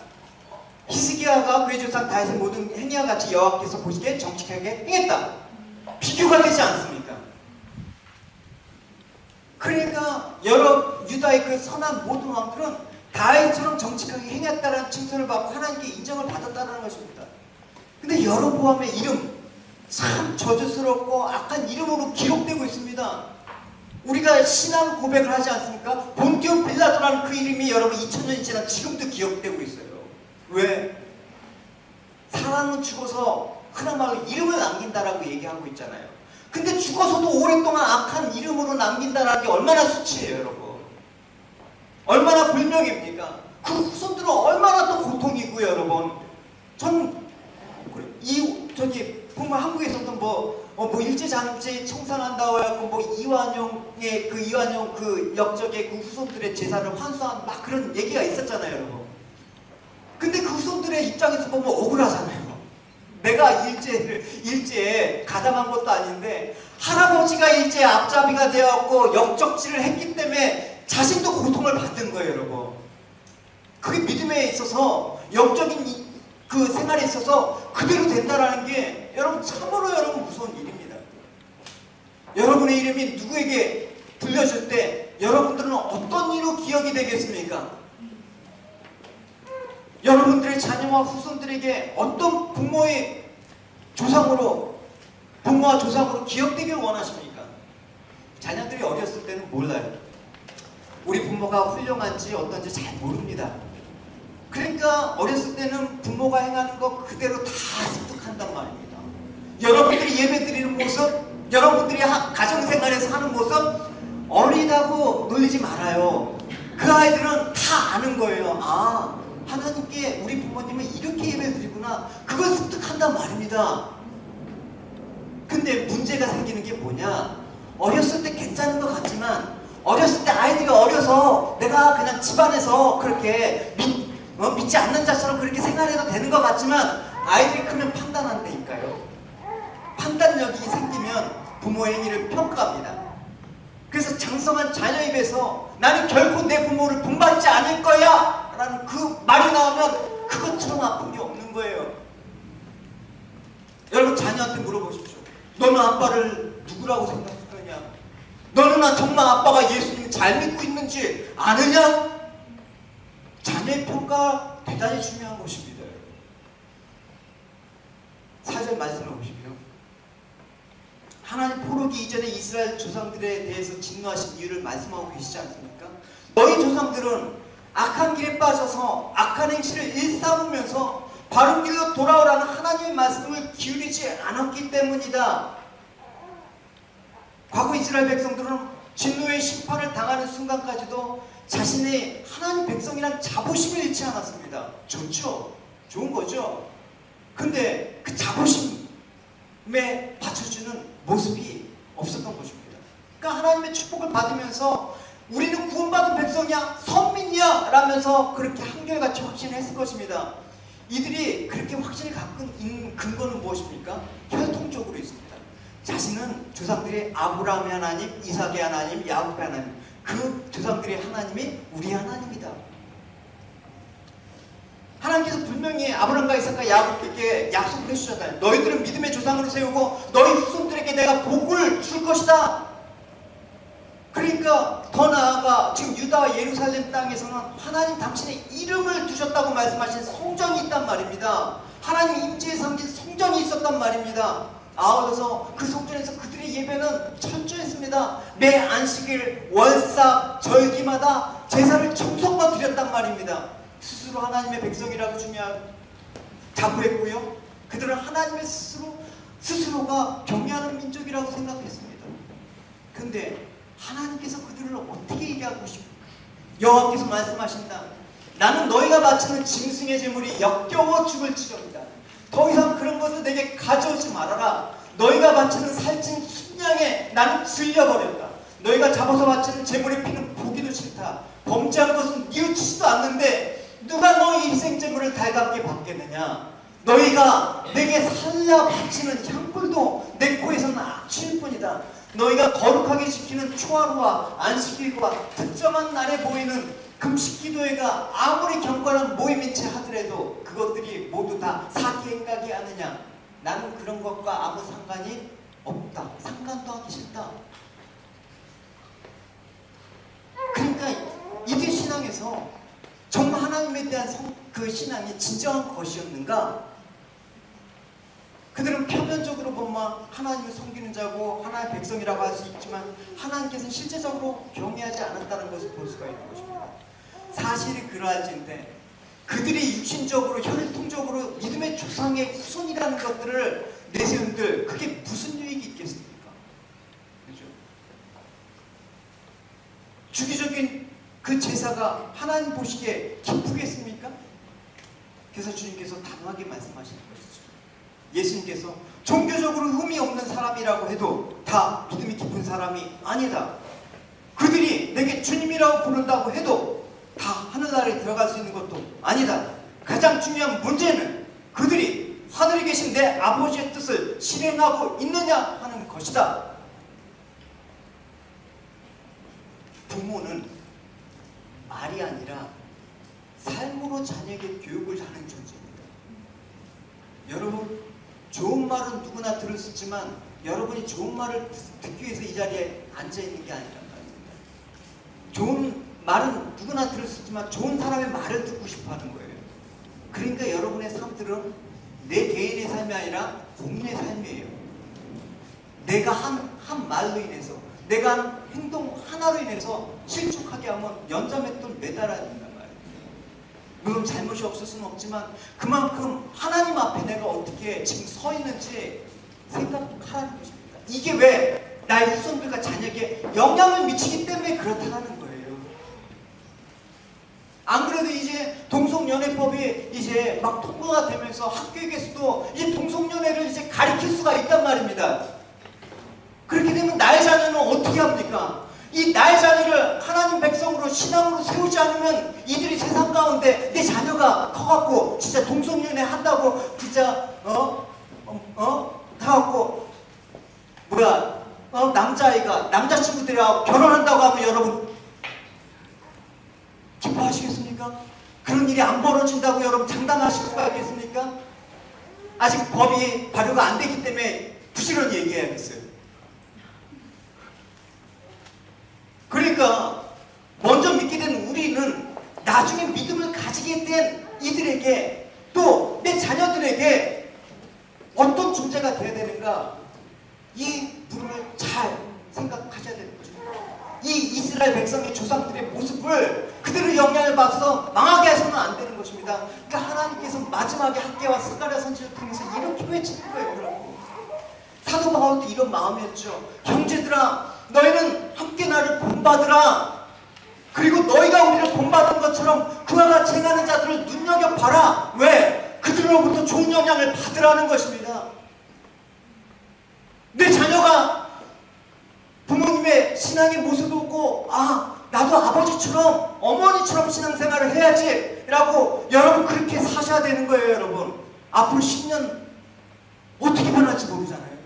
히스기야가 그의 조상 다윗의 모든 행위와 같이 여호와께서 보시기에 정직하게 행했다. 비교가 되지 않습니까? 그러니까 여러 유다의 그 선한 모든 왕들은 다윗처럼 정직하게 행했다는 칭찬을 받고 하나님께 인정을 받았다는 것입니다. 근데 여로보암의 이름 참 저주스럽고 악한 이름으로 기록되고 있습니다. 우리가 신앙 고백을 하지 않습니까? 본디오 빌라도라는 그 이름이 여러분 2000년이 지난 지금도 기억되고 있어요. 왜? 사람은 죽어서 흔한 말로 이름을 남긴다라고 얘기하고 있잖아요. 근데 죽어서도 오랫동안 악한 이름으로 남긴다는 게 얼마나 수치예요, 여러분. 얼마나 불명입니까? 그 후손들은 얼마나 또 고통이고요, 여러분. 정말 한국에서도 일제장제 청산한다고 해갖고 이완용 그 역적의 그 후손들의 재산을 환수한 막 그런 얘기가 있었잖아요, 여러분. 근데 그 후손들의 입장에서 보면 억울하잖아요. 내가 일제에 가담한 것도 아닌데 할아버지가 일제에 앞잡이가 되었고 역적질을 했기 때문에 자신도 고통을 받는 거예요, 여러분. 그게 믿음에 있어서 영적인 그 생활에 있어서 그대로 된다라는 게 여러분 참으로 여러분 무서운 일입니다. 여러분의 이름이 누구에게 들려줄 때 여러분들은 어떤 이로 기억이 되겠습니까? 여러분들의 자녀와 후손들에게 어떤 부모와 조상으로 기억되길 원하십니까? 자녀들이 어렸을 때는 몰라요. 우리 부모가 훌륭한지 어떤지 잘 모릅니다. 그러니까 어렸을 때는 부모가 행하는 거 그대로 다 습득한단 말입니다. 여러분들이 예배드리는 모습, 여러분들이 가정생활에서 하는 모습 어리다고 놀리지 말아요. 그 아이들은 다 아는 거예요. 아, 하나님께 우리 부모님은 이렇게 예배드리구나. 그걸 습득한단 말입니다. 근데 문제가 생기는 게 뭐냐? 어렸을 때 괜찮은 것 같지만 어렸을 때 아이들이 어려서 내가 그냥 집안에서 그렇게 믿지 않는 자처럼 그렇게 생활해도 되는 것 같지만 아이들이 크면 판단한다니까요. 판단력이 생기면 부모의 행위를 평가합니다. 그래서 장성한 자녀 입에서 나는 결코 내 부모를 본받지 않을 거야 라는 그 말이 나오면 그것처럼 아픈 게 없는 거예요. 여러분 자녀한테 물어보십시오. 너는 아빠를 누구라고 생각하느냐? 너는 정말 아빠가 예수님을 잘 믿고 있는지 아느냐? 자녀의 평가 대단히 중요한 것입니다. 4절 말씀을 보시면 하나님 포로기 이전에 이스라엘 조상들에 대해서 진노하신 이유를 말씀하고 계시지 않습니까? 너희 조상들은 악한 길에 빠져서 악한 행실을 일삼으면서 바른 길로 돌아오라는 하나님의 말씀을 기울이지 않았기 때문이다. 과거 이스라엘 백성들은 진노의 심판을 당하는 순간까지도 자신의 하나님 백성이란 자부심을 잃지 않았습니다. 좋죠? 좋은 거죠? 근데 그 자부심에 받쳐주는 모습이 없었던 것입니다. 그러니까 하나님의 축복을 받으면서 우리는 구원받은 백성이야, 선민이야 라면서 그렇게 한결같이 확신했을 것입니다. 이들이 그렇게 확신을 갖고 있는 근거는 무엇입니까? 혈통적으로 있습니다. 자신은 조상들이 아브라함의 하나님, 이삭의 하나님, 야곱의 하나님, 그 조상들의 하나님이 우리 하나님이다. 하나님께서 분명히 아브라함과 이삭과 야곱에게 약속을 해주셨잖아요. 너희들은 믿음의 조상으로 세우고 너희 후손들에게 내가 복을 줄 것이다. 그러니까 더 나아가 지금 유다와 예루살렘 땅에서는 하나님 당신의 이름을 두셨다고 말씀하신 성전이 있단 말입니다. 하나님 임재에 담긴 성전이 있었단 말입니다. 아울러서 그 성전에서 그들의 예배는 철저했습니다. 매 안식일, 월삭, 절기마다 제사를 정성껏 드렸단 말입니다. 스스로 하나님의 백성이라고 자부했고요. 그들은 하나님의 스스로가 경외하는 민족이라고 생각했습니다. 근데 하나님께서 그들을 어떻게 얘기하고 계십니까? 여호와께서 말씀하신다. 나는 너희가 바치는 짐승의 제물이 역겨워 죽을지경이다. 더 이상 그런 것을 내게 가져오지 말아라. 너희가 바치는 살찐 순양에 나는 질려버렸다. 너희가 잡아서 바치는 제물의 피는 보기도 싫다. 범죄한 것은 뉘우치지도 않는데 누가 너희 희생제물을 달갑게 받겠느냐? 너희가 내게 살려 바치는 향불도 내 코에서는 악취일 뿐이다. 너희가 거룩하게 지키는 초하루와 안식일과 특정한 날에 보이는 금식기도회가 아무리 경건한 모임인 채 하더라도 그것들이 모두 다 사기행각이 아니냐? 나는 그런 것과 아무 상관이 없다. 상관도 하기 싫다. 그러니까 이들 신앙에서 정말 하나님에 대한 그 신앙이 진정한 것이었는가? 그들은 표면적으로 보면 하나님을 섬기는 자고 하나님의 백성이라고 할 수 있지만 하나님께서는 실제적으로 경외하지 않았다는 것을 볼 수가 있는 것입니다. 사실이 그러할진데 그들이 육신적으로 혈통적으로 믿음의 조상의 후손이라는 것들을 내세운들 그게 무슨 유익이 있겠습니까? 그렇죠? 주기적인 그 제사가 하나님 보시기에 기쁘겠습니까? 그래서 주님께서 단호하게 말씀하시는 것이죠. 예수님께서 종교적으로 흠이 없는 사람이라고 해도 다 믿음이 깊은 사람이 아니다. 그들이 내게 주님이라고 부른다고 해도 다 하늘나라에 들어갈 수 있는 것도 아니다. 가장 중요한 문제는 그들이 하늘에 계신 내 아버지의 뜻을 실행하고 있느냐 하는 것이다. 부모는 말이 아니라 삶으로 자녀에게 교육을 하는 존재입니다. 여러분, 좋은 말은 누구나 들을 수 있지만 여러분이 좋은 말을 듣기 위해서 이 자리에 앉아있는 게 아니란 말입니다. 좋은 말은 누구나 들을 수 있지만 좋은 사람의 말을 듣고 싶어 하는 거예요. 그러니까 여러분의 삶들은 내 개인의 삶이 아니라 공인의 삶이에요. 내가 한 말로 인해서, 내가 한 행동 하나로 인해서 실족하게 하면 연자맷돌 매달아야 된단 말이에요. 물론 잘못이 없을 수는 없지만 그만큼 하나님 앞에 내가 어떻게 지금 서 있는지 생각하라는 것입니다. 이게 왜 나의 후손들과 자녀에게 영향을 미치기 때문에 그렇다는 거예요. 안 그래도 이제 동성연애법이 이제 막 통과가 되면서 학교에서도 이 동성연애를 이제 가리킬 수가 있단 말입니다. 그렇게 되면 나의 자녀는 어떻게 합니까? 이 나의 자녀를 하나님 백성으로 신앙으로 세우지 않으면 이들이 세상 가운데 내 자녀가 커갖고 진짜 동성연애 한다고 진짜 다갖고 남자아이가 남자친구들하고 결혼한다고 하면 여러분 기뻐하시겠습니까? 그런 일이 안 벌어진다고 여러분 장담하실 수가 있겠습니까? 아직 법이 발효가 안 되기 때문에 부지런히 얘기해야겠어요. 그러니까 먼저 믿게 된 우리는 나중에 믿음을 가지게 된 이들에게 또 내 자녀들에게 어떤 존재가 되어야 되는가, 이 부분을 잘 생각하셔야 되는 거죠. 이 이스라엘 백성의 조상들의 모습을 그들의 영향을 받아서 망하게 해서는 안 되는 것입니다. 그러니까 하나님께서 마지막에 학개와 스가랴 선지를 통해서 이렇게 외치는 거예요. 여러분, 사도 바울도 이런 마음이었죠. 형제들아, 너희는 함께 나를 본받으라. 그리고 너희가 우리를 본받은 것처럼 그와 같이 행하는 자들을 눈여겨봐라. 왜? 그들로부터 좋은 영향을 받으라는 것입니다. 내 자녀가 부모님의 신앙의 모습을 보고 나도 아버지처럼 어머니처럼 신앙생활을 해야지 라고 여러분 그렇게 사셔야 되는 거예요. 여러분, 앞으로 10년 어떻게 변할지 모르잖아요.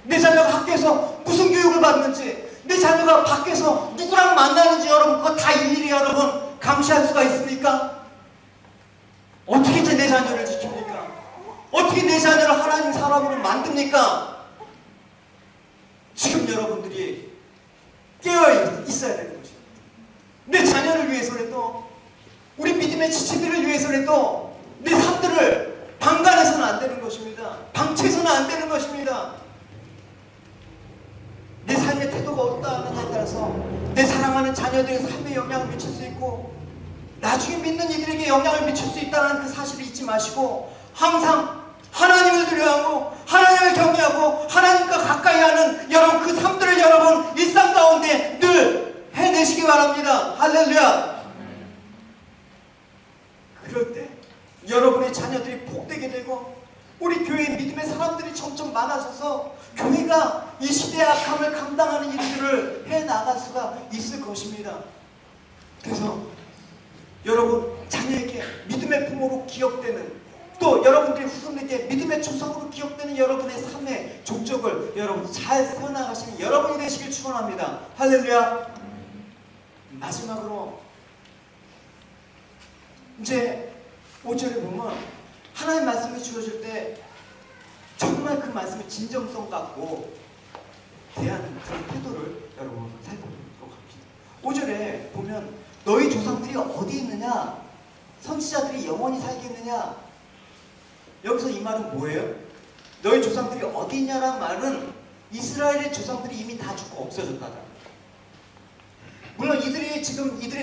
내 자녀가 학교에서 무슨 교육을 받는지, 내 자녀가 밖에서 누구랑 만나는지 여러분 그거 다 일일이 여러분 감시할 수가 있습니까? 어떻게 내 자녀를 지킵니까? 어떻게 내 자녀를 하나님 사람으로 만듭니까? 지금 여러분들이 깨어 있어야 되는 것입니다. 내 자녀를 위해서라도, 우리 믿음의 지체들을 위해서라도 내 삶들을 방관해서는 안 되는 것입니다. 방치해서는 안 되는 것입니다. 내 삶의 태도가 어떠하느냐에 따라서 내 사랑하는 자녀들의 삶에 영향을 미칠 수 있고 나중에 믿는 이들에게 영향을 미칠 수 있다는 그 사실을 잊지 마시고 항상 하나님을 두려워하고 하나님을 경외하고 하나님과 가까이 하는 여러분 그 삶들을 여러분 일상 가운데 늘 해내시기 바랍니다. 할렐루야. 그럴 때 여러분의 자녀들이 복되게 되고 우리 교회의 믿음의 사람들이 점점 많아져서 교회가 이 시대의 악함을 감당하는 일들을 해나갈 수가 있을 것입니다. 그래서 여러분 자녀에게 믿음의 부모로 기억되는, 또 여러분들의 후손에게 믿음의 조상으로 기억되는 여러분의 삶의 족적을 여러분 잘 세워나가시는 여러분이 되시길 축원합니다. 할렐루야. 마지막으로 이제 5절에 보면 하나님 말씀이 주어질 때 정말 그 말씀의 진정성 갖고 대하는 그런 태도를 여러분 살펴보도록 합시다. 5절에 보면 너희 조상들이 어디 있느냐? 선지자들이 영원히 살겠느냐? 여기서 이 말은 뭐예요? 너희 조상들이 어디 있냐라는 말은 이스라엘의 조상들이 이미 다 죽고 없어졌다는, 물론 이들의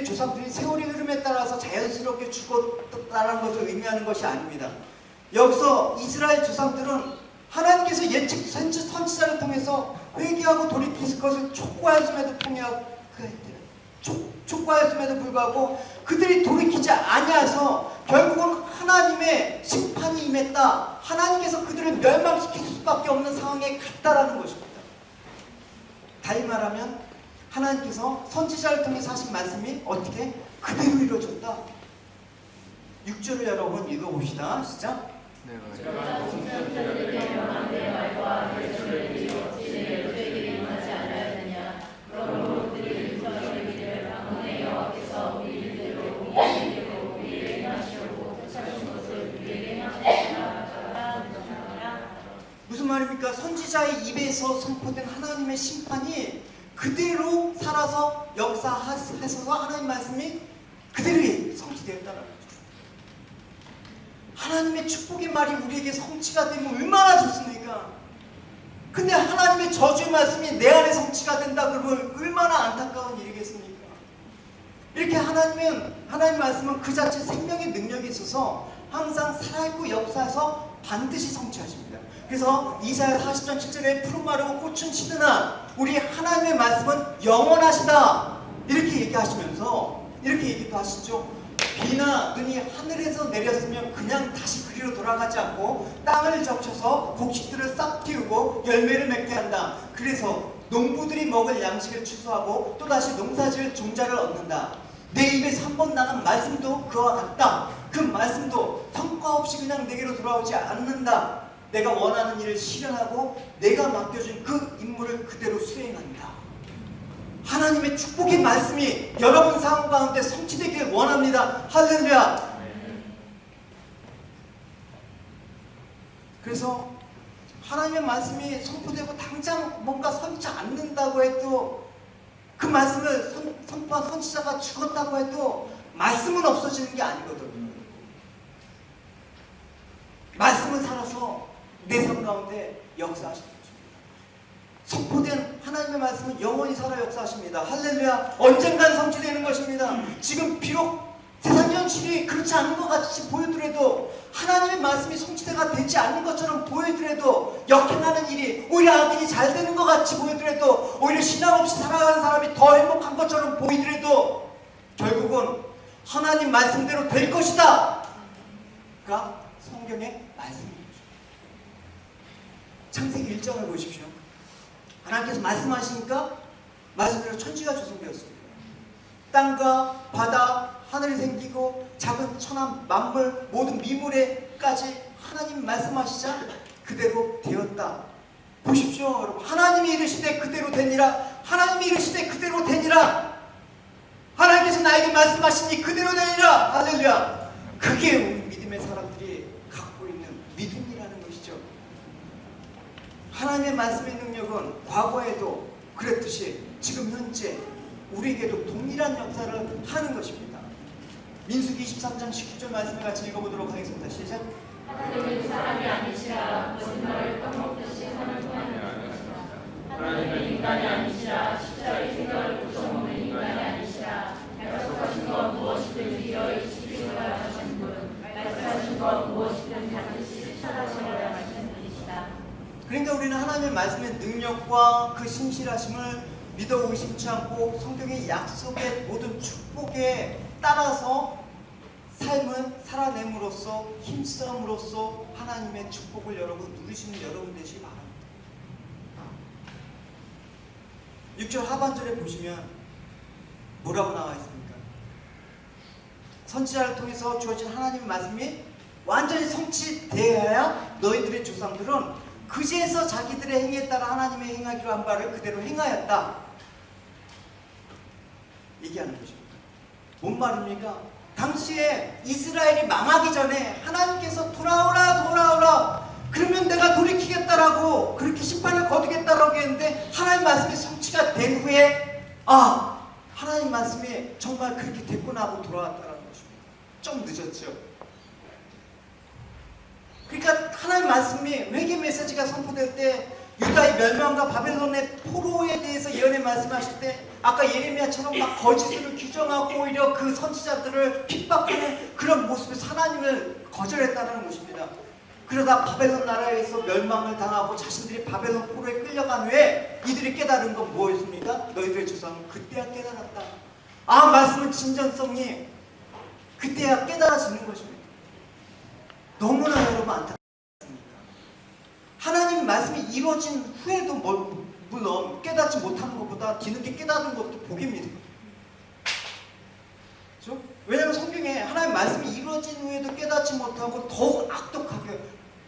조상들이 세월이 흐름에 따라서 자연스럽게 죽었다는 것을 의미하는 것이 아닙니다. 여기서 이스라엘 조상들은 하나님께서 예측 선지자를 통해서 회개하고 돌이킬 것을 촉구하였음에도 불구하고 그들이 돌이키지 아니하여서 결국은 하나님의 심판이 임했다. 하나님께서 그들을 멸망시킬 수밖에 없는 상황에 갔다라는 것입니다. 다시 말하면 하나님께서 선지자를 통해서 하신 말씀이 어떻게 그대로 이루어졌다. 6절을 여러분 읽어봅시다. 시작. 내가 공천자들에게 명한 내 말과 내 전례들이 어찌 내 열쇠에게 임하지 않았느냐. 그러므로 그들이 저희를 방문의 여호와께서 우리 일대로 우리에게로 우리에게 행하시려고 쫓아주신 것을 우리에게 행하시리라. 무슨 말입니까? 선지자의 입에서 선포된 하나님의 심판이 그대로 살아서 역사하셔서 하나님 말씀이 그대로 성취되었다는 거죠. 하나님의 축복의 말이 우리에게 성취가 되면 얼마나 좋습니까? 근데 하나님의 저주의 말씀이 내 안에 성취가 된다 그러면 얼마나 안타까운 일이겠습니까? 이렇게 하나님 말씀은 그 자체 생명의 능력이 있어서 항상 살아있고 역사해서 반드시 성취하십니다. 그래서 이사야 40장 7절에 푸른 마르고 꽃은 시드나 우리 하나님의 말씀은 영원하시다 이렇게 얘기하시면서 이렇게 얘기도 하시죠. 비나 눈이 하늘에서 내렸으면 그냥 다시 그리로 돌아가지 않고 땅을 적셔서 곡식들을 싹 틔우고 열매를 맺게 한다. 그래서 농부들이 먹을 양식을 추수하고 또다시 농사지을 종자를 얻는다. 내 입에서 한 번 나간 말씀도 그와 같다. 그 말씀도 성과 없이 그냥 내게로 돌아오지 않는다. 내가 원하는 일을 실현하고 내가 맡겨준 그 임무를 그대로 수행한다. 하나님의 축복의 말씀이 여러분 삶 가운데 성취되길 원합니다. 할렐루야. 그래서 하나님의 말씀이 선포되고 당장 뭔가 선지 않는다고 해도 그 말씀을 선포한 선지자가 죽었다고 해도 말씀은 없어지는 게 아니거든요. 말씀은 살아서 내 삶 가운데 역사하십니다. 선포된 하나님의 말씀은 영원히 살아 역사하십니다. 할렐루야. 언젠간 성취되는 것입니다. 지금 비록 세상 현실이 그렇지 않은 것 같이 보이더라도 하나님의 말씀이 성취가 되지 않는 것처럼 보이더라도 역행하는 일이 오히려 악인이 잘 되는 것 같이 보이더라도 오히려 신앙 없이 살아가는 사람이 더 행복한 것처럼 보이더라도 결국은 하나님 말씀대로 될 것이다. 그러니까 성경의 말씀입니다. 창세기 1장을 보십시오. 하나님께서 말씀하시니까 말씀대로 천지가 조성되었습니다. 땅과 바다, 하늘이 생기고 작은 천한 만물 모든 미물에까지 하나님 말씀하시자 그대로 되었다. 보십시오 여러분. 하나님이 이르시되 그대로 되니라. 하나님이 이르시되 그대로 되니라. 하나님께서 나에게 말씀하시니 그대로 되니라. 할렐루야. 그게 우리 믿음의 사람들이 갖고 있는 믿음이라는 것이죠. 하나님의 말씀의 능력은 과거에도 그랬듯이 지금 현재 우리에게도 동일한 역사를 하는 것입니다. 민수기 23장 19절 말씀을 같이 읽어보도록 하겠습니다. 시작. 하나님은 사람이 아니시라 거짓말을 떠먹듯이 하는 분이 아니시라. 하나님은 인간이 아니시라 십자의 생각을 고쳐먹는 인간이 아니시라. 약속하신 것 무엇이든 이어의 지키시라 하신 분 말씀하신 것 무엇이든 반드시 실천하시리라 하신 분이시다. 그러니까 우리는 하나님의 말씀의 능력과 그 신실하심을 믿어 의심치 않고 성경의 약속의 모든 축복에 따라서 삶을 살아냄으로써 힘싸움으로써 하나님의 축복을 여러분 누리시는 여러분 되시기 바랍니다. 6절 하반절에 보시면 뭐라고 나와 있습니까? 선지자를 통해서 주어진 하나님의 말씀이 완전히 성취되어야 너희들의 조상들은 그제서 자기들의 행위에 따라 하나님의 행하기로 한 바를 그대로 행하였다. 얘기하는 것입니다. 뭔 말입니까? 당시에 이스라엘이 망하기 전에 하나님께서 돌아오라 그러면 내가 돌이키겠다라고 그렇게 심판을 거두겠다라고 했는데 하나님 말씀이 성취가 된 후에 하나님 말씀이 정말 그렇게 됐구나 하고 돌아왔다는 것입니다. 좀 늦었죠. 그러니까 하나님 말씀이 회개 메시지가 선포될 때 유다의 멸망과 바벨론의 포로에 대해서 예언의 말씀하실 때 아까 예레미야처럼 막 거짓으로 규정하고 오히려 그 선지자들을 핍박하는 그런 모습에서 하나님을 거절했다는 것입니다. 그러다 바벨론 나라에서 멸망을 당하고 자신들이 바벨론 포로에 끌려간 후에 이들이 깨달은 건 뭐였습니까? 너희들의 조상은 그때야 깨달았다. 말씀은 진전성이 그때야 깨달아지는 것입니다. 너무나 여러분 안타깝습니다. 하나님 말씀이 이루어진 후에도 물론 깨닫지 못하는 것보다 뒤늦게 깨닫는 것도 복입니다. 그렇죠? 왜냐하면 성경에 하나님 말씀이 이루어진 후에도 깨닫지 못하고 더욱 악독하게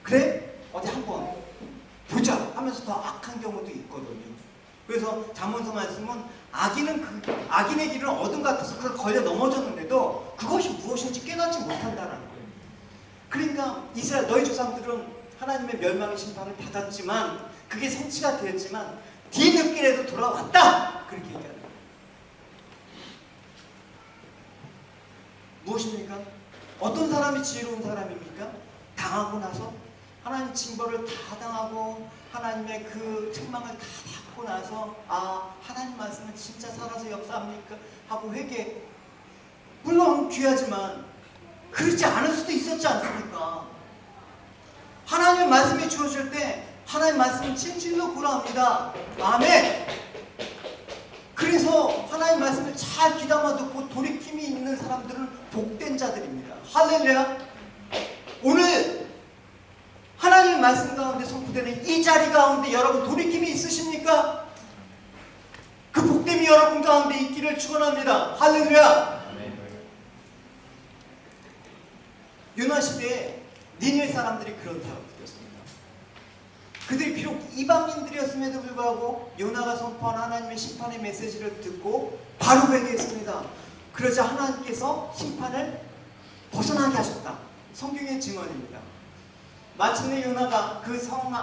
그래? 어디 한번 보자 하면서 더 악한 경우도 있거든요. 그래서 잠언서 말씀은 악인의 길은 어둠 같아서 그걸 걸려 넘어졌는데도 그것이 무엇인지 깨닫지 못한다는 거예요. 그러니까 이스라엘 너희 조상들은 하나님의 멸망의 심판을 받았지만 그게 성취가 되었지만 뒤늦게라도 돌아왔다 그렇게 얘기하는 거예요. 무엇입니까? 어떤 사람이 지혜로운 사람입니까? 당하고 나서 하나님 징벌을 다 당하고 하나님의 그 책망을 다 받고 나서 아 하나님 말씀은 진짜 살아서 역사합니까? 하고 회개. 물론 귀하지만 그렇지 않을 수도 있었지 않습니까? 하나님의 말씀이 주어질 때 하나님 말씀은 진실로 구라합니다. 아멘. 그래서 하나님 말씀을 잘 귀담아 듣고 돌이킴이 있는 사람들은 복된 자들입니다. 할렐루야. 오늘 하나님의 말씀 가운데 선포되는 이 자리 가운데 여러분 돌이킴이 있으십니까? 그 복됨이 여러분 가운데 있기를 축원합니다. 할렐루야. 요나 시대에 니느웨 사람들이 그런 사람들이었습니다. 그들이 비록 이방인들이었음에도 불구하고 요나가 선포한 하나님의 심판의 메시지를 듣고 바로 회개했습니다. 그러자 하나님께서 심판을 벗어나게 하셨다. 성경의 증언입니다. 마침내 요나가 그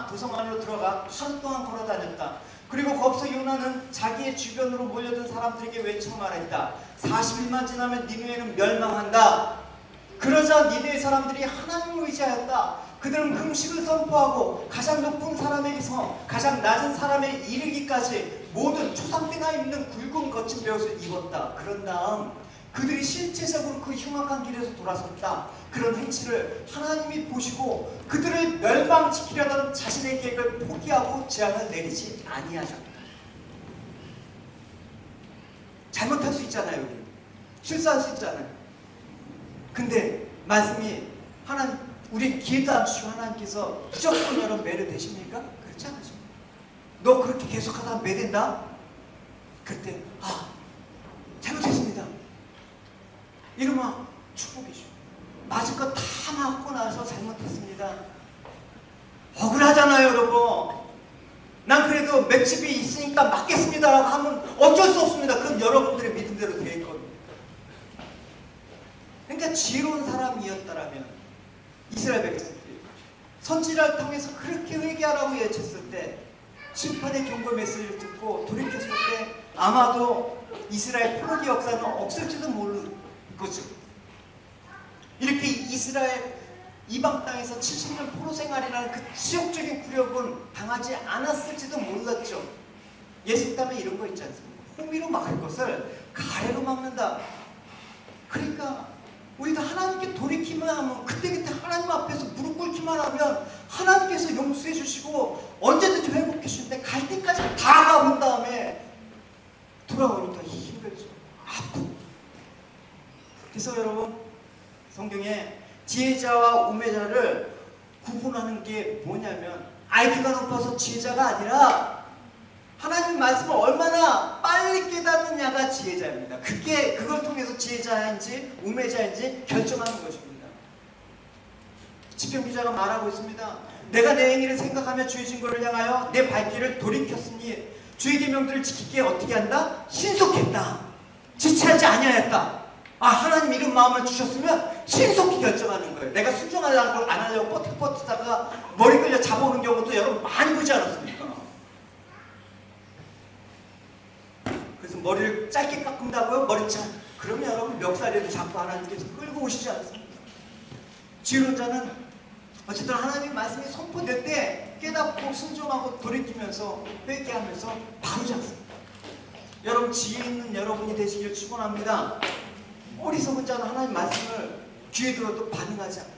도성 안으로 들어가 하루 동안 걸어다녔다. 그리고 거기서 요나는 자기의 주변으로 몰려든 사람들에게 외쳐 말했다. 40일만 지나면 니느웨는 멸망한다. 그러자 니느웨 사람들이 하나님을 의지하였다. 그들은 금식을 선포하고 가장 높은 사람에게서 가장 낮은 사람에 이르기까지 모든 초상 때나 입는 굵은 거친 베옷을 입었다. 그런 다음 그들이 실제적으로 그 흉악한 길에서 돌아섰다. 그런 행치를 하나님이 보시고 그들을 멸망시키려던 자신의 계획을 포기하고 재앙을 내리지 아니하셨다. 잘못할 수 있잖아요. 우리. 실수할 수 있잖아요. 근데 말씀이 하나님 우리 기회도 안 주시고 하나님께서 무조건 여러분 매료되십니까? 그렇지 않으십니까? 너 그렇게 계속하다 매된다? 그때 잘못했습니다. 이러면 축복이죠. 맞을 거 다 맞고 나서 잘못했습니다. 억울하잖아요, 여러분. 난 그래도 맷집이 있으니까 맞겠습니다라고 하면 어쩔 수 없습니다. 그건 여러분들의 믿음대로 되어 있거든요. 그러니까 지혜로운 사람이었다라면 이스라엘 백성들이 선지자를 통해서 그렇게 회개하라고 외쳤을 때 심판의 경고 메시지를 듣고 돌이켰을 때 아마도 이스라엘 포로기 역사는 없을지도 모르는 거죠. 이렇게 이스라엘 이방 땅에서 70년 포로 생활이라는 그 지옥적인 굴욕은 당하지 않았을지도 몰랐죠. 예수님에 이런 거 있지 않습니까? 호미로 막을 것을 가래로 막는다. 그러니까 우리가 하나님께 돌이키만 하면 그때그때 하나님 앞에서 무릎 꿇기만 하면 하나님께서 용서해 주시고 언제든지 회복해 주시는데 갈 때까지 다 가본 다음에 돌아오니까 힘들죠. 아프고. 그래서 여러분 성경에 지혜자와 우매자를 구분하는 게 뭐냐면 IQ가 높아서 지혜자가 아니라 하나님 말씀을 얼마나 빨리 깨닫느냐가 지혜자입니다. 그걸 통해서 지혜자인지 우매자인지 결정하는 것입니다. 시편 기자가 말하고 있습니다. 내가 내 행위를 생각하며 주의 증거를 향하여 내 발길을 돌이켰으니 주의 계명들을 지키기에 어떻게 한다? 신속했다. 지체하지 아니하였다. 하나님 이런 마음을 주셨으면 신속히 결정하는 거예요. 내가 순종하려고 걸 안 하려고 버티다가 머리 끌려 잡아오는 경우도 여러분 많이 보지 않았습니까? 그래서 머리를 짧게 깎는다고요? 그러면 여러분 멱살이라도 잡고 하나님께서 끌고 오시지 않습니까? 지혜로운 자는 어쨌든 하나님의 말씀이 선포될 때 깨닫고 순종하고 돌이키면서 회개하면서 바로 잡습니다. 여러분 지혜 있는 여러분이 되시길 축원합니다. 어리석은 자는 하나님 말씀을 귀에 들어도 반응하지 않아요.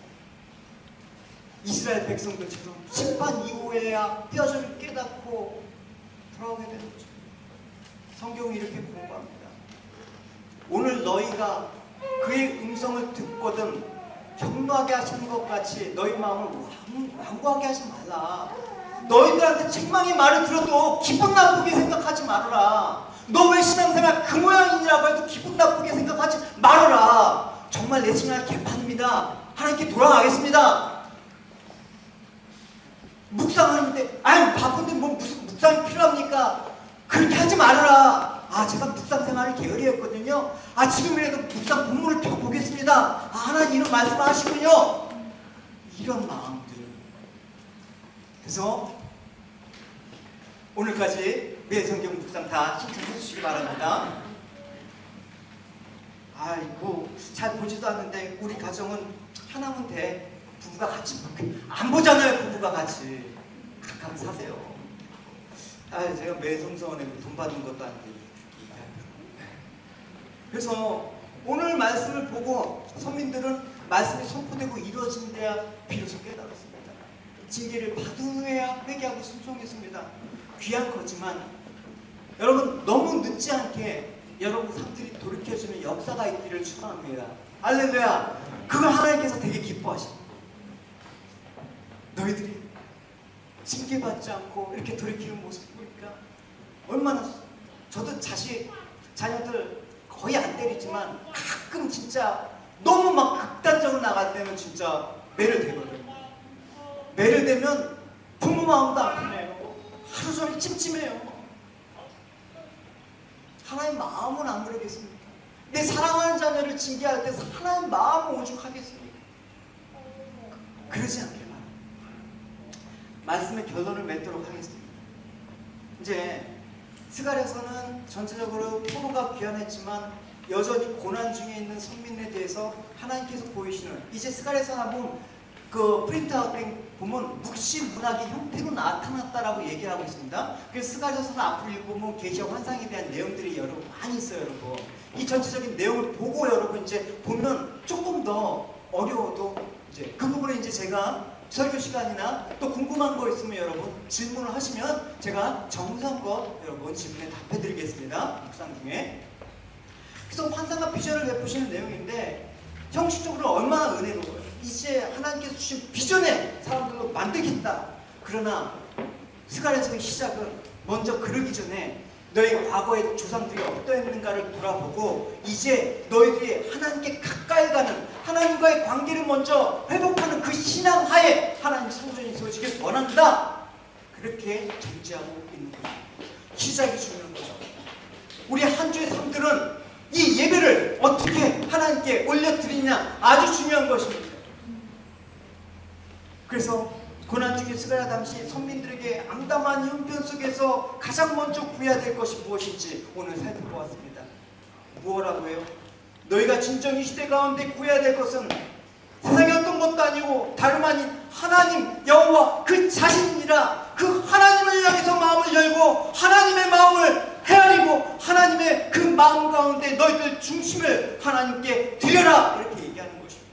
이스라엘 백성들처럼 심판 이후에야 뼈저리 깨닫고 돌아오게 되는 거죠. 성경이 이렇게 공부합니다. 오늘 너희가 그의 음성을 듣거든 경노하게 하시는 것 같이 너희 마음을 완고하게 하지 말라. 너희들한테 책망의 말을 들어도 기분 나쁘게 생각하지 말아라. 너 왜 신앙생활 그 모양이라고 해도 기분 나쁘게 생각하지 말아라. 정말 내 신앙 개판입니다. 하나님께 돌아가겠습니다. 묵상하는데, 아유 바쁜데 뭐 무슨 묵상이 필요합니까? 그렇게 하지 말아라. 아, 제가 묵상 생활을 게으르했거든요. 아, 지금이라도 묵상 본문을 펴보겠습니다. 아, 하나님 이런 말씀을 하시군요. 이런 마음들. 그래서 오늘까지 매 성경 묵상 다 신청해 주시기 바랍니다. 아이고, 잘 보지도 않는데 우리 가정은 하나면 돼. 부부가 같이 안 보잖아요. 부부가 같이 각각 사세요. 아, 제가 매 성서원에 돈 받는 것도 아니고. 그래서 오늘 말씀을 보고 선민들은 말씀이 선포되고 이루어진 데야 비로소 깨달았습니다. 징계를 받은 후에야 회개하고 순종했습니다. 귀한 거지만 여러분 너무 늦지 않게 여러분 삶들이 돌이켜주는 역사가 있기를 축원합니다. 할렐루야. 그걸 하나님께서 되게 기뻐하십니다. 너희들이 징계받지 않고 이렇게 돌이키는 모습 보니까 얼마나, 저도 자녀들 거의 안 때리지만 가끔 진짜 너무 막 극단적으로 나갈 때는 진짜 매를 대거든요. 매를 대면 부모 마음도 안 편해요. 하루 종일 찜찜해요. 하나님 마음은 안 그러겠습니까? 내 사랑하는 자녀를 징계할 때 하나님 마음은 오죽하겠습니까? 그러지 않게 바랍니다. 말씀의 결론을 맺도록 하겠습니다. 이제 스갈에서는 전체적으로 포로가 귀환했지만 여전히 고난 중에 있는 선민에 대해서 하나님께서 보이시는, 이제 스갈에서 한번 그 프린트아웃 보면 묵시 문학의 형태로 나타났다라고 얘기를 하고 있습니다. 그래서 스갈에서는 앞으로 읽어보면 계시와 환상에 대한 내용들이 여러분 많이 있어요. 여러분 이 전체적인 내용을 보고 여러분 이제 보면 조금 더 어려워도 이제 그 부분을 이제 제가 설교 시간이나 또 궁금한 거 있으면 여러분 질문을 하시면 제가 정성껏 여러분 질문에 답해 드리겠습니다. 묵상 중에. 그래서 환상과 비전을 베푸시는 내용인데 형식적으로 얼마나 은혜로워요. 이제 하나님께서 주신 비전에 사람들로 만들겠다. 그러나 스갈에서의 시작은 먼저 그러기 전에 너희 과거의 조상들이 어떠했는가를 돌아보고 이제 너희들이 하나님께 가까이 가는, 하나님과의 관계를 먼저 회복하는 그 신앙 하에 하나님 성전이 세워지길 원한다. 그렇게 전제하고 있는 거죠. 시작이 중요한 거죠. 우리 한 주의 삶들은 이 예배를 어떻게 하나님께 올려드리냐 아주 중요한 것입니다. 그래서 고난중에 스가랴 당시 선민들에게 암담한 형편 속에서 가장 먼저 구해야 될 것이 무엇인지 오늘 살펴보았습니다. 무엇라고 해요? 너희가 진정 이 시대 가운데 구해야 될 것은 세상의 어떤 것도 아니고 다름 아닌 하나님 여호와 그 자신이라. 그 하나님을 향해서 마음을 열고 하나님의 마음을 헤아리고 하나님의 그 마음 가운데 너희들 중심을 하나님께 드려라. 이렇게 얘기하는 것입니다.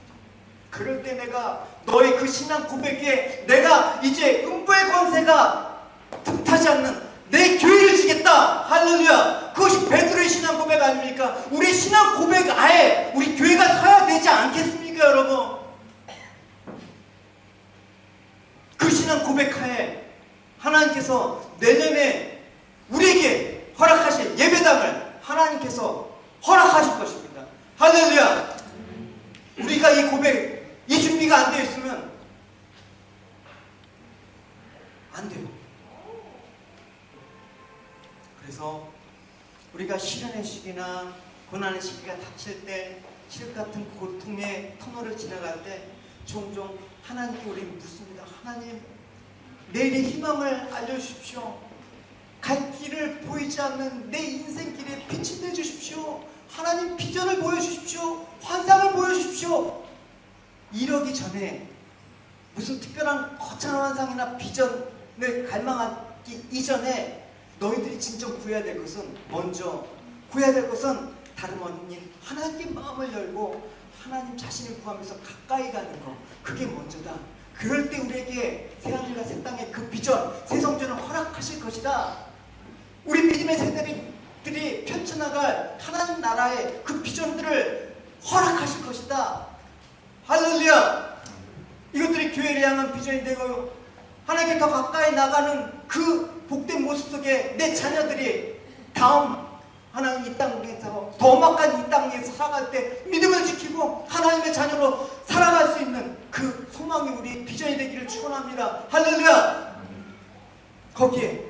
그럴 때 내가 너의 그 신앙 고백에 내가 이제 음부의 권세가 틈타지 않는 내 교회를 지겠다. 할렐루야. 그것이 베드로의 신앙 고백 아닙니까? 우리 신앙 고백 아예 우리 교회가 서야 되지 않겠습니까 여러분? 그 신앙 고백하에 하나님께서 내년에 우리에게 허락하실 예배당을 하나님께서 허락하실 것입니다. 할렐루야. 우리가 이 고백, 이 준비가 안 되어 있으면 안 돼요. 그래서 우리가 시련의 시기나 고난의 시기가 닥칠 때, 실 같은 고통의 터널을 지나갈 때 종종 하나님께 우리 묻습니다. 하나님, 내일의 희망을 알려주십시오. 갈 길을 보이지 않는 내 인생길에 빛을 내주십시오. 하나님 비전을 보여주십시오. 환상을 보여주십시오. 이러기 전에 무슨 특별한 거창한 환상이나 비전을 갈망하기 이전에 너희들이 진정 구해야 될 것은, 먼저 구해야 될 것은 다름 아닌 하나님께 마음을 열고 하나님 자신을 구하면서 가까이 가는 것, 그게 먼저다. 그럴 때 우리에게 새하늘과 새 땅의 그 비전, 새 성전을 허락하실 것이다. 우리 믿음의 세대들이 펼쳐나갈 하나님 나라의 그 비전들을 허락하실 것이다. 할렐루야. 이것들이 교회를 향한 비전이 되고 하나님께 더 가까이 나가는 그 복된 모습 속에 내 자녀들이 다음 하나님 이 땅에서 더 막한 이 땅에서 살아갈 때 믿음을 지키고 하나님의 자녀로 살아갈 수 있는 그 소망이 우리 비전이 되기를 축원합니다. 할렐루야. 거기에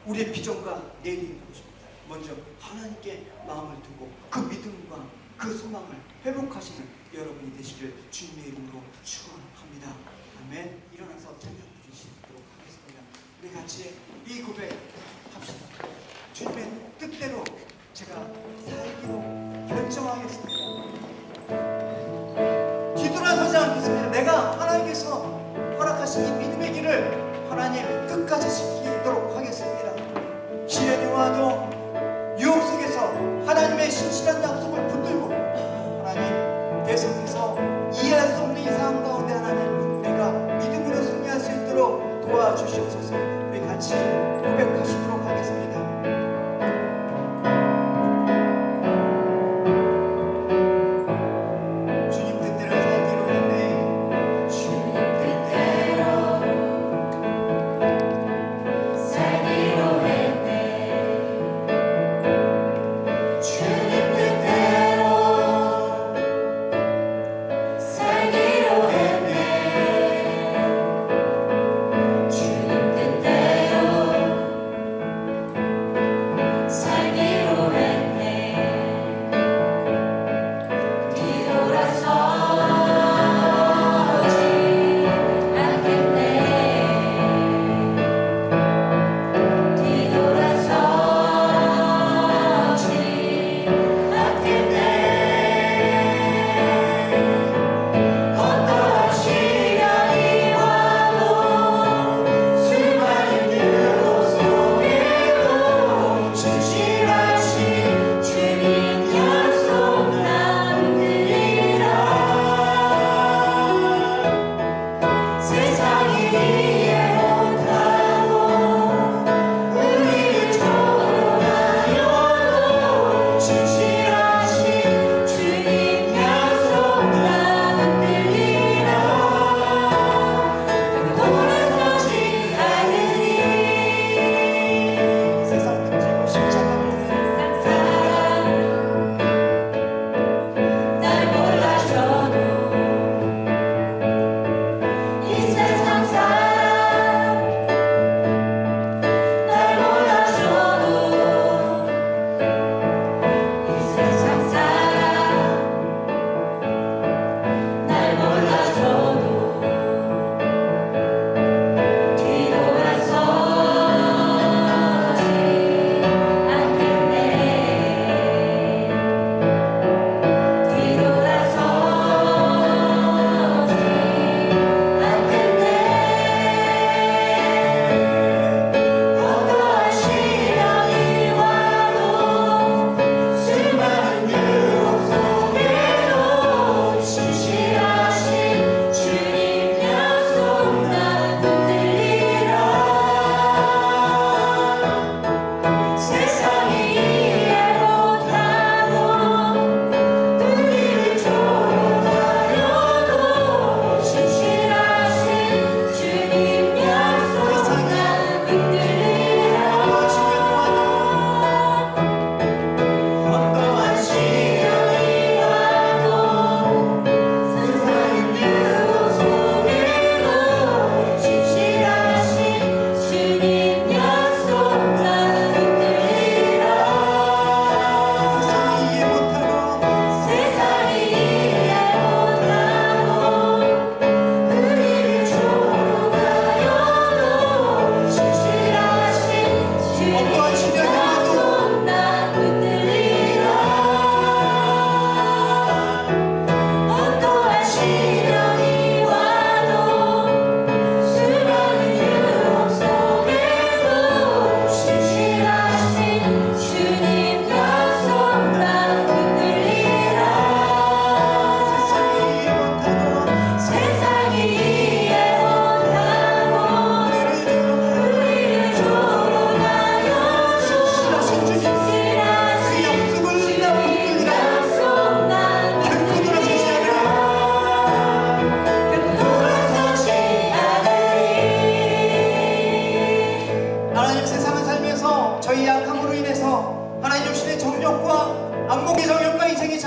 우리의 비전과 내일이 있는 것입니다. 먼저 하나님께 마음을 두고 그 믿음과 그 소망을 회복하시는 여러분이 되시길 주님의 이름으로 축원합니다. 아멘. 일어나서 찬양 드리시도록 하겠습니다. 우리 같이 이 고백 합시다. 주님의 뜻대로 제가 살기로 결정하겠습니다. 뒤돌아서지 않겠습니다. 내가 하나님께서 허락하신 이 믿음의 길을 하나님 끝까지 지키도록 하겠습니다. 시련이 와도 유혹 속에서 하나님의 신실한 약속을 붙들고 하나님 계속해서 이해할 수 없는 이 상황 가운데 하나님 우리가 믿음으로 승리할 수 있도록 도와주시옵소서. 우리 같이 고백하시도록 하겠습니다. 주님 뜻대로 살기로 했네. 주님 뜻대로 살기로 했네. 주님 뜻대로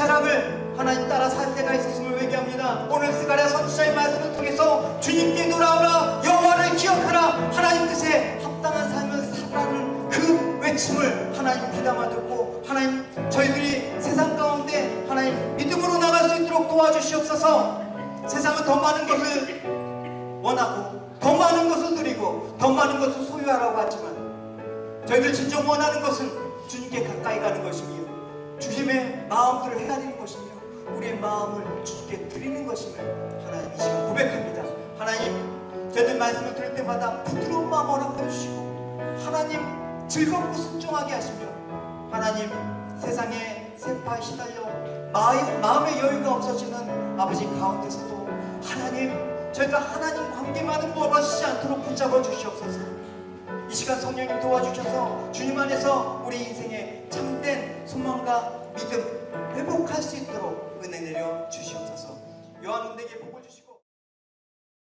쾌락을 하나님 따라 살 때가 있었음을 회개합니다. 오늘 스가랴 선지자의 말씀을 통해서 주님께 돌아오라, 여호와를 기억하라, 하나님 뜻에 합당한 삶을 살아라는 그 외침을 하나님 귀담아 듣고 하나님 저희들이 세상 가운데 하나님 믿음으로 나갈 수 있도록 도와주시옵소서. 세상은 더 많은 것을 원하고 더 많은 것을 누리고 더 많은 것을 소유하라고 하지만 저희들 진정 원하는 것은 주님께 가까이 가는 것이며 주님의 마음들을 헤아리는 것이며 우리의 마음을 주님께 드리는 것임을 하나님 이 시간 고백합니다. 하나님 저희들 말씀을 들을 때마다 부드러운 마음 허락해 주시고 하나님 즐겁고 순종하게 하시며 하나님 세상의 세파에 시달려 마음의 여유가 없어지는 아버지 가운데서도 하나님 저희가 하나님 관계만은 멀어지지 않도록 붙잡아 주시옵소서. 이 시간 성령님 도와주셔서 주님 안에서 우리 인생의 참된 소망과 믿음 회복할 수 있도록 은혜 내려 주시옵소서. 요한 운대에게 복을 주시고